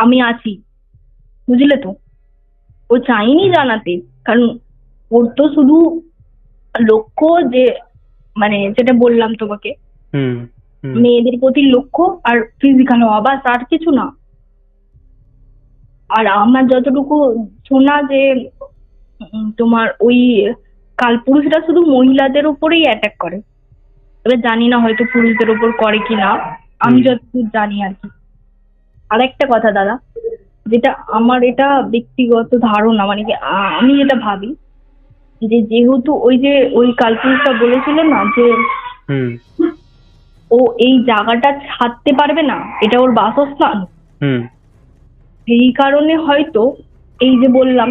Speaker 3: আমি আছি, বুঝলে তো? ও চাইনি জানাতে, কারণ ওর তো শুধু লক্ষ্য যে, মানে যেটা বললাম তোমাকে, মেয়েদের প্রতি লক্ষ্য আর ফিজিক্যাল হওয়া, বাস, আর কিছু না। আর আমার যতটুকু শোনা যে তোমার ওই কালপুরুষরা শুধু মহিলাদের উপরেই অ্যাটাক করে, এবার জানি না হয়তো পুরুষদের উপর করে কিনা, আমি যতদূর জানি আর কি। আর একটা কথা দাদা, যেটা আমার এটা ব্যক্তিগত ধারণা, মানে কি আমি যেটা ভাবি, যে যেহেতু ওই কালপুরুষটা বলেছিল না যে ও এই জায়গাটা ছাড়তে পারবে না, এটা ওর বাসস্থান, সেই কারণে হয়তো এই যে বললাম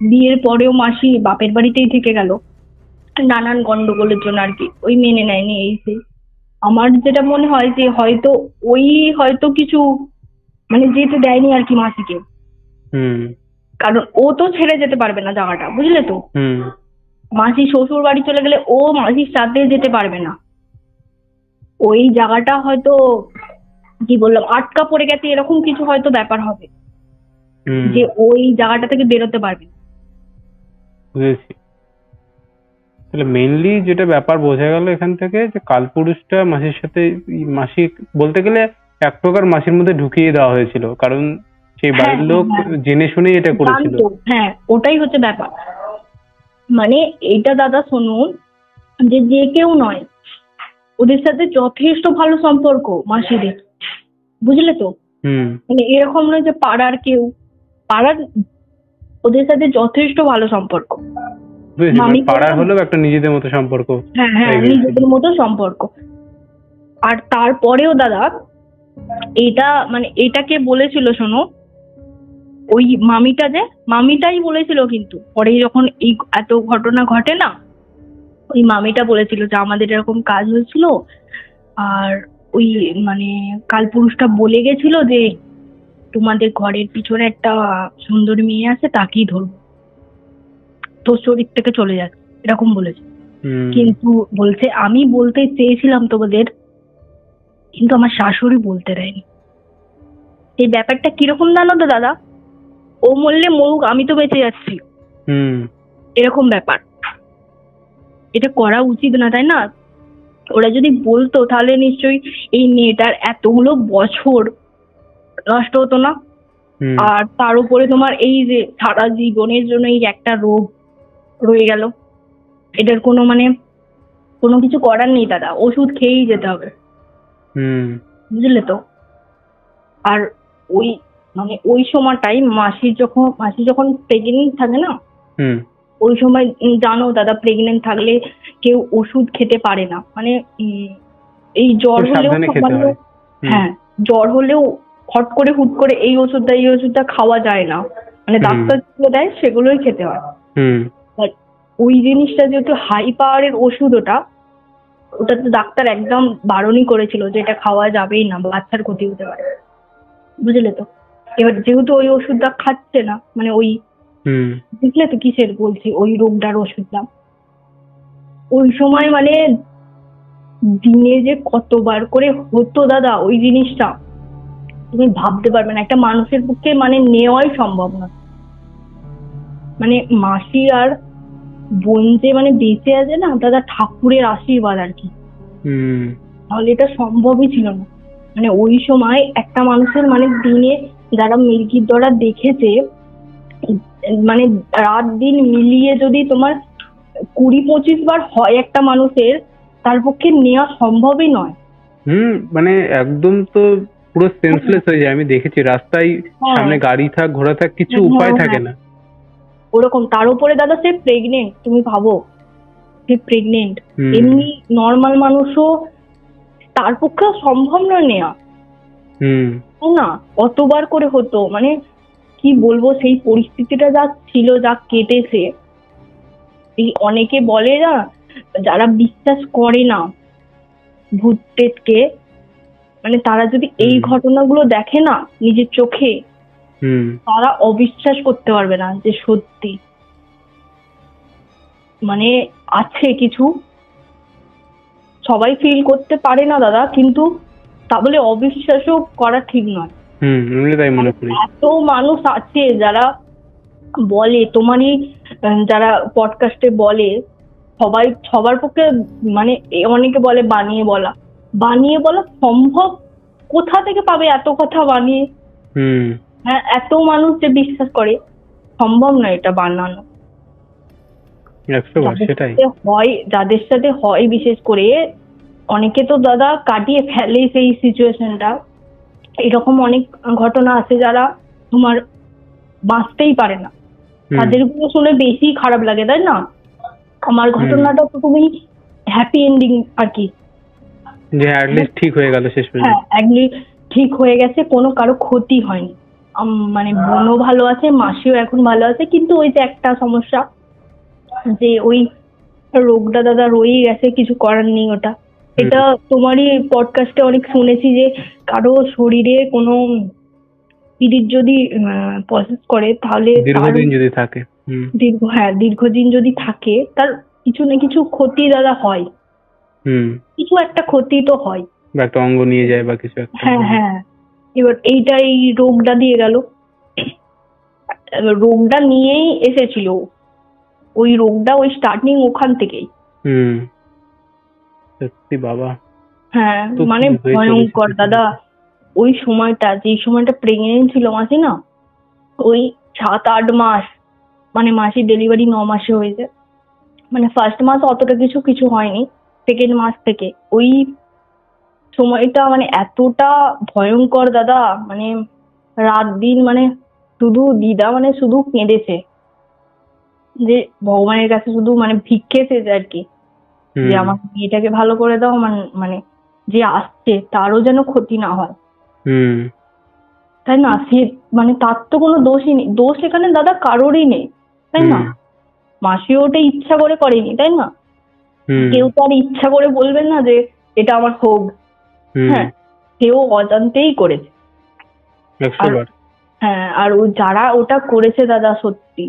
Speaker 3: বিয়ের পরেও মাসি বাপের বাড়িতেই থেকে গেল নানান গন্ডগোলের জন্য আর কি, ওই মেনে নেয়নি এই সেই। আমার যেটা মনে হয় যে হয়তো কিছু মানে যেতে দেয়নি আর কি মাসিকে, কারণ ও তো ছেড়ে যেতে পারবে না জায়গাটা, বুঝলে তো। মাসি শ্বশুর বাড়ি চলে গেলে ও মাসির সাথে যেতে পারবে না, ওই জায়গাটা হয়তো কি বললাম আটকা পড়ে গেছে, এরকম কিছু হয়তো ব্যাপার হবে যে ওই জায়গাটা থেকে বেরোতে পারবে না।
Speaker 2: বুঝেছি। তাহলে মেইনলি যেটা ব্যাপার বোঝা গেল এখান থেকে, যে কালপুরুষটা মাসির সাথে, মাসি বলতে গেলে এক প্রকার মাসির মধ্যে ঢুকিয়ে দেওয়া হয়েছিল, কারণ সেই বাড়ির লোক জেনে শুনেই এটা করেছিল।
Speaker 3: হ্যাঁ, ওটাই হচ্ছে ব্যাপার। মানে এটা দাদা শুনুন, যে কেউ নয়, ওদের সাথে যথেষ্ট ভালো সম্পর্ক মাসিদের, বুঝলে তো। মানে এরকম নয় যে পাড়ার কেউ, পাড়ার ওদের সাথে যথেষ্ট ভালো সম্পর্ক,
Speaker 2: পাড়ার হলেও একটা নিজেদের মতো সম্পর্ক।
Speaker 3: হ্যাঁ, নিজেদের মতো সম্পর্ক। আর তারপরেও দাদা এটা মানে এটাকে বলেছিল শোনো, ওই মামিটাই বলেছিল, কিন্তু পরে যখন এই এত ঘটনা ঘটে না, ওই মামিটা বলেছিল যে আমাদের এরকম কাজ হয়েছিল, আর ওই মানে কালপুরুষটা বলে গেছিল যে তোমাদের ঘরের পিছনে একটা সুন্দরী মেয়ে আছে, তাকেই ধরবো, তোর শরীর থেকে চলে যাচ্ছে, এরকম বলেছে। কিন্তু বলছে আমি বলতে চেয়েছিলাম তোমাদের, কিন্তু আমার শাশুড়ি বলতে দেয়নি। এই ব্যাপারটা কিরকম জানো তো দাদা, ও মরলে মরুক, আমি তো বেঁচে যাচ্ছি, এরকম ব্যাপার। এটা করা উচিত না, তাই না? ওরা যদি বলতো তাহলে নিশ্চয়ই এই মেয়েটার এতগুলো বছর নষ্ট হতো না। আর তার উপরে তোমার এই যে সারা জীবনের জন্য এই একটা রোগ রয়ে গেল, এটার কোনো কিছু করার নেই দাদা, ওষুধ খেয়েই যেতে হবে, বুঝলে তো। আর ওই সময়টাই মাসি যখন প্রেগনেন্ট থাকে না, ওই সময় জানো দাদা, প্রেগনেন্ট থাকলে কেউ ওষুধ খেতে পারে না, মানে এই জ্বর হলেও হ্যাঁ, জ্বর হলেও হুট করে এই ওষুধটা খাওয়া যায় না, মানে ডাক্তার যেগুলো দেয় সেগুলোই খেতে হয়। ওই জিনিসটা যেহেতু হাই পাওয়ারের ওষুধ, ওটা তো ডাক্তার একদম বারণই করেছিল যে এটা খাওয়া যাবেই না, বাচ্চার ক্ষতি হতে পারে, বুঝলে তো। এবার যেহেতু ওই ওষুধটা খাচ্ছে না, মানে ওই বুঝলে তো কিসের বলছি, ওই রোগটার ওষুধটা, ওই সময় মানে দিনে যে কতবার করে হতো দাদা ওই জিনিসটা, তুমি ভাবতে পারবে না, একটা মানুষের পক্ষে মানে নেওয়াই সম্ভব না। মানে মাসি আর বোন যে মানে বেঁচে আছে না দাদা, ঠাকুরের আশীর্বাদ আর কি, তাহলে এটা সম্ভবই ছিল না। মানে ওই সময় একটা মানুষের মানে দিনে যারা মিল্কির দ্বারা দেখেছে, মানে রাত দিন মিলিয়ে যদি তোমার 20-25 বার হয় একটা মানুষের, তার পক্ষে নেওয়া সম্ভবই নয়।
Speaker 2: মানে একদম তো পুরো সেন্সলেস হয়ে যায়, আমি দেখেছি রাস্তায় সামনে গাড়ি থাক ঘোড়া থাক কিছু উপায় থাকে না
Speaker 3: ওরকম। তার উপরে দাদা সে প্রেগনেন্ট, তুমি ভাবো সে প্রেগনেন্ট, এমনি নর্মাল মানুষও তার পক্ষে সম্ভব নয় নেওয়া, না কতবার করে হতো, মানে কি বলবো, সেই পরিস্থিতিটা যা ছিল, যা কেটেছে। এই অনেকে বলে না, যারা বিশ্বাস করে না ভূত প্রেতকে, মানে তারা যদি এই ঘটনাগুলো দেখে না নিজের চোখে, তারা অবিশ্বাস করতে পারবে না যে সত্যি মানে আছে কিছু। সবাই ফিল করতে পারে না দাদা, কিন্তু তা বলে অবিশ্বাসও করা ঠিক নয়। এত মানুষ আছে যারা বলে, তোমারই যারা পডকাস্টে বলে, সবার পক্ষে মানে অনেকে বলে বানিয়ে বলা, বানিয়ে বলা সম্ভব? কোথা থেকে পাবে এত কথা বানিয়ে? হ্যাঁ, এত মানুষ যে বিশ্বাস করে, সম্ভব না এটা বানানো। যাদের সাথে হয় বিশেষ করে, অনেকে তো দাদা কাটিয়ে ফেলে সেই সিচুয়েশনটা। এরকম অনেক ঘটনা আছে যারা তোমার বাঁচতেই পারে না, তাদের গুলো শুনে বেশি খারাপ লাগে, তাই না? আমার ঘটনাটা তো তুমি হ্যাপি এন্ডিং আর কি,
Speaker 2: ঠিক হয়ে গেল শেষ পর্যন্ত।
Speaker 3: হ্যাঁ, ঠিক হয়ে গেছে, কোনো কারো ক্ষতি হয়নি। মানে বোনও ভালো আছে, মাসিও এখন ভালো আছে, কিন্তু ওই যে একটা সমস্যা যে ওই রোগটা দাদা রয়েই গেছে, কিছু করার নেই ওটা। এটা তোমারই পডকাস্টে অনেক শুনেছি যে কারো শরীরে কোনো পিরিয়ড যদি প্রসেস করে, তাহলে
Speaker 2: দীর্ঘদিন যদি থাকে,
Speaker 3: দীর্ঘদিন যদি থাকে, তার কিছু না কিছু ক্ষতি দাদা হয়। কিছু একটা ক্ষতি তো হয়,
Speaker 2: একটা অঙ্গ নিয়ে যায় বা কিছু একটা।
Speaker 3: হ্যাঁ, এবার এইটাই রোগটা দিয়ে গেল। রোগটা নিয়েই এসেছিল, ওই রোগটা ওই স্টার্টিং ওখান থেকেই।
Speaker 2: সত্যি বাবা,
Speaker 3: হ্যাঁ, মানে ভয়ঙ্কর দাদা। ওই সময়টা, যে সময়টা প্রেগনেন্ট ছিল মাসি না, ওই 7-8 মাস, মানে মাসির ডেলিভারি 9 মাসে হয়েছে। মানে ফার্স্ট মাস অতটা কিছু হয়নি, সেকেন্ড মাস থেকে ওই সময়টা মানে এতটা ভয়ঙ্কর দাদা, মানে রাত দিন মানে শুধু দিদা মানে শুধু কেঁদেছে, যে ভগবানের কাছে শুধু মানে ভিক্ষে চেয়েছে আর কি, যে আমার মেয়েটাকে ভালো করে দাও, মানে যে আসছে তারও যেন ক্ষতি না হয়, তাই না? সে মানে তার তো কোনো দোষই নেই, দোষ এখানে দাদা কারোরই নেই, তাই না? মাসিও ওটা ইচ্ছা করে করেনি, তাই না? কেউ তো আর ইচ্ছা করে বলবেন না যে এটা আমার হোক। হ্যাঁ, কেউ অজান্তেই করেছে। হ্যাঁ, আর যারা ওটা করেছে দাদা, সত্যি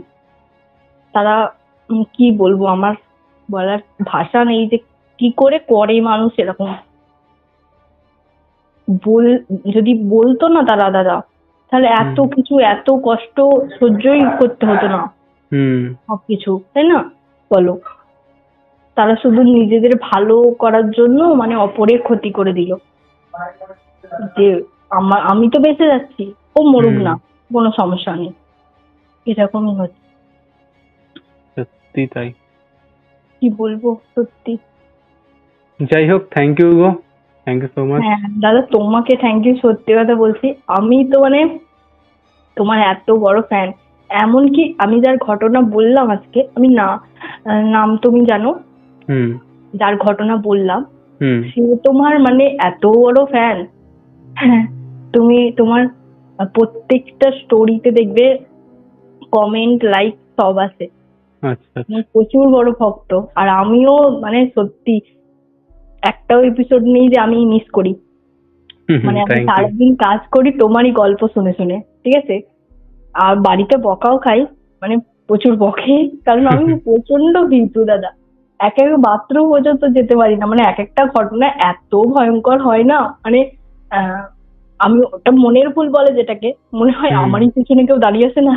Speaker 3: তারা কি বলবো, আমার বলার ভাষা নেই যে কি করে করে মানুষ এরকম। যদি বলতো না তারা দাদা, তাহলে এত কিছু, এত কষ্ট সহ্যই করতে হতো না সবকিছু, তাই না? বলো, তারা শুধু নিজেদের ভালো করার জন্য মানে অপরের ক্ষতি করে দিল, যে আমি তো বেঁচে যাচ্ছি, ও মরুক না, কোনো সমস্যা নেই, এরকমই হচ্ছে।
Speaker 2: সত্যি তাই,
Speaker 3: কি বলবো, সত্যি।
Speaker 2: যাই হোক, থ্যাংক ইউ গো, থ্যাংক ইউ সো মাচ।
Speaker 3: হ্যাঁ দাদা, তোমাকে থ্যাংক ইউ, সত্যি কথা বলছি। আমি তো মানে তোমার এত বড় ফ্যান, এমনকি আমি যার ঘটনা বললাম আজকে, আমি নাম তুমি জানো, যার ঘটনা বললাম, সে তোমার মানে এত বড় ফ্যান। হ্যাঁ, তুমি তোমার প্রত্যেকটা স্টোরিতে দেখবে কমেন্ট, লাইক সব আছে, প্রচুর বড় ভক্ত। আর আমিও মানে সত্যি একটাও এপিসোড নেই যে আমি মিস করি, মানে আমি সারাদিন কাজ করি তোমারই গল্প শুনে শুনে, ঠিক আছে? আর বাড়িতে বকাও খাই, মানে প্রচুর বকে, কারণ আমি প্রচন্ড ভীতু দাদা, এক বাথরুম পর্যন্ত যেতে পারি না, মানে এক একটা ঘটনা এত ভয়ঙ্কর হয় না, মানে আমি ওটা মনের ভুল বলে যেটাকে, মনে হয় আমারই পিছনে কেউ দাঁড়িয়ে আছে না,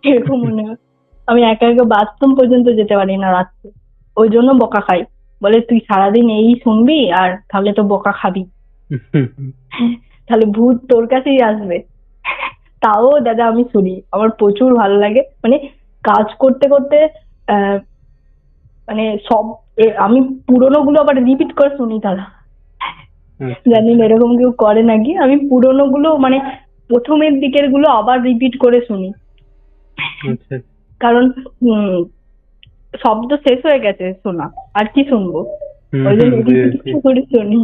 Speaker 3: এরকম মনে হয়। আমি একা বাথরুম পর্যন্ত যেতে পারি না রাত্রে, ওই জন্য বকা খাই। বলে তুই সারাদিন এই শুনবি আর তাহলে তো বকা খাবি, তাহলে ভূত তোর কাছেই আসবে। তাও দাদা আমি শুনি, আমার প্রচুর ভালো লাগে, মানে কাজ করতে করতে মানে সব আমি পুরোনো গুলো আবার রিপিট করে শুনি দাদা। জানি না এরকম কেউ করে নাকি, আমি পুরোনো গুলো মানে প্রথমের দিকের গুলো আবার রিপিট করে শুনি, কারণ শব্দ শেষ হয়ে গেছে শোনা, আর কি শুনবো, ওই জন্য রিপিট করে শুনি।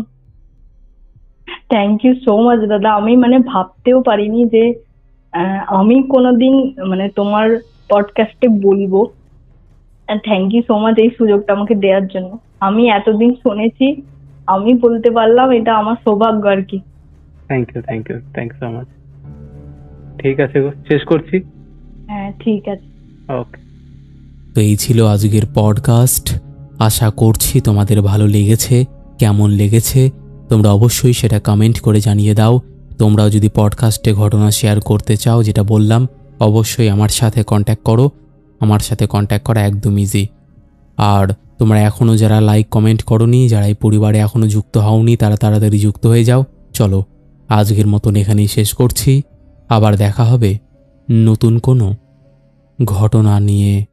Speaker 3: থ্যাংক ইউ সো মাচ দাদা, আমি মানে ভাবতেও পারিনি যে আমি কোনোদিন মানে তোমার পডকাস্টে বলবো। থ্যাংক ইউ সো মাচ এই সুযোগটা আমাকে দেওয়ার জন্য। আমি এতদিন শুনেছি, আমি বলতে পারলাম, এটা আমার সৌভাগ্য আর কি।
Speaker 2: Thank you so much. ঠিক আছে গো, শেষ করছি।
Speaker 3: হ্যাঁ ঠিক আছে,
Speaker 2: ওকে।
Speaker 1: তো এই ছিল আজকের পডকাস্ট, আশা করছি তোমাদের ভালো লেগেছে। কেমন লেগেছে তোমরা অবশ্যই সেটা কমেন্ট করে জানিয়ে দাও। তোমরাও যদি পডকাস্টে ঘটনা শেয়ার করতে চাও, যেটা বললাম, অবশ্যই আমার সাথে কন্ট্যাক্ট করো। আমার সাথে কন্ট্যাক্ট করা একদম ইজি। আর তোমরা এখনও যারা লাইক কমেন্ট করনি, যারা এই পরিবারে এখনও যুক্ত হওনি, তারা তাড়াতাড়ি যুক্ত হয়ে যাও। চলো আজকের মতন এখানেই শেষ করছি। আবার দেখা হবে নতুন কোনো ঘটনা নিয়ে।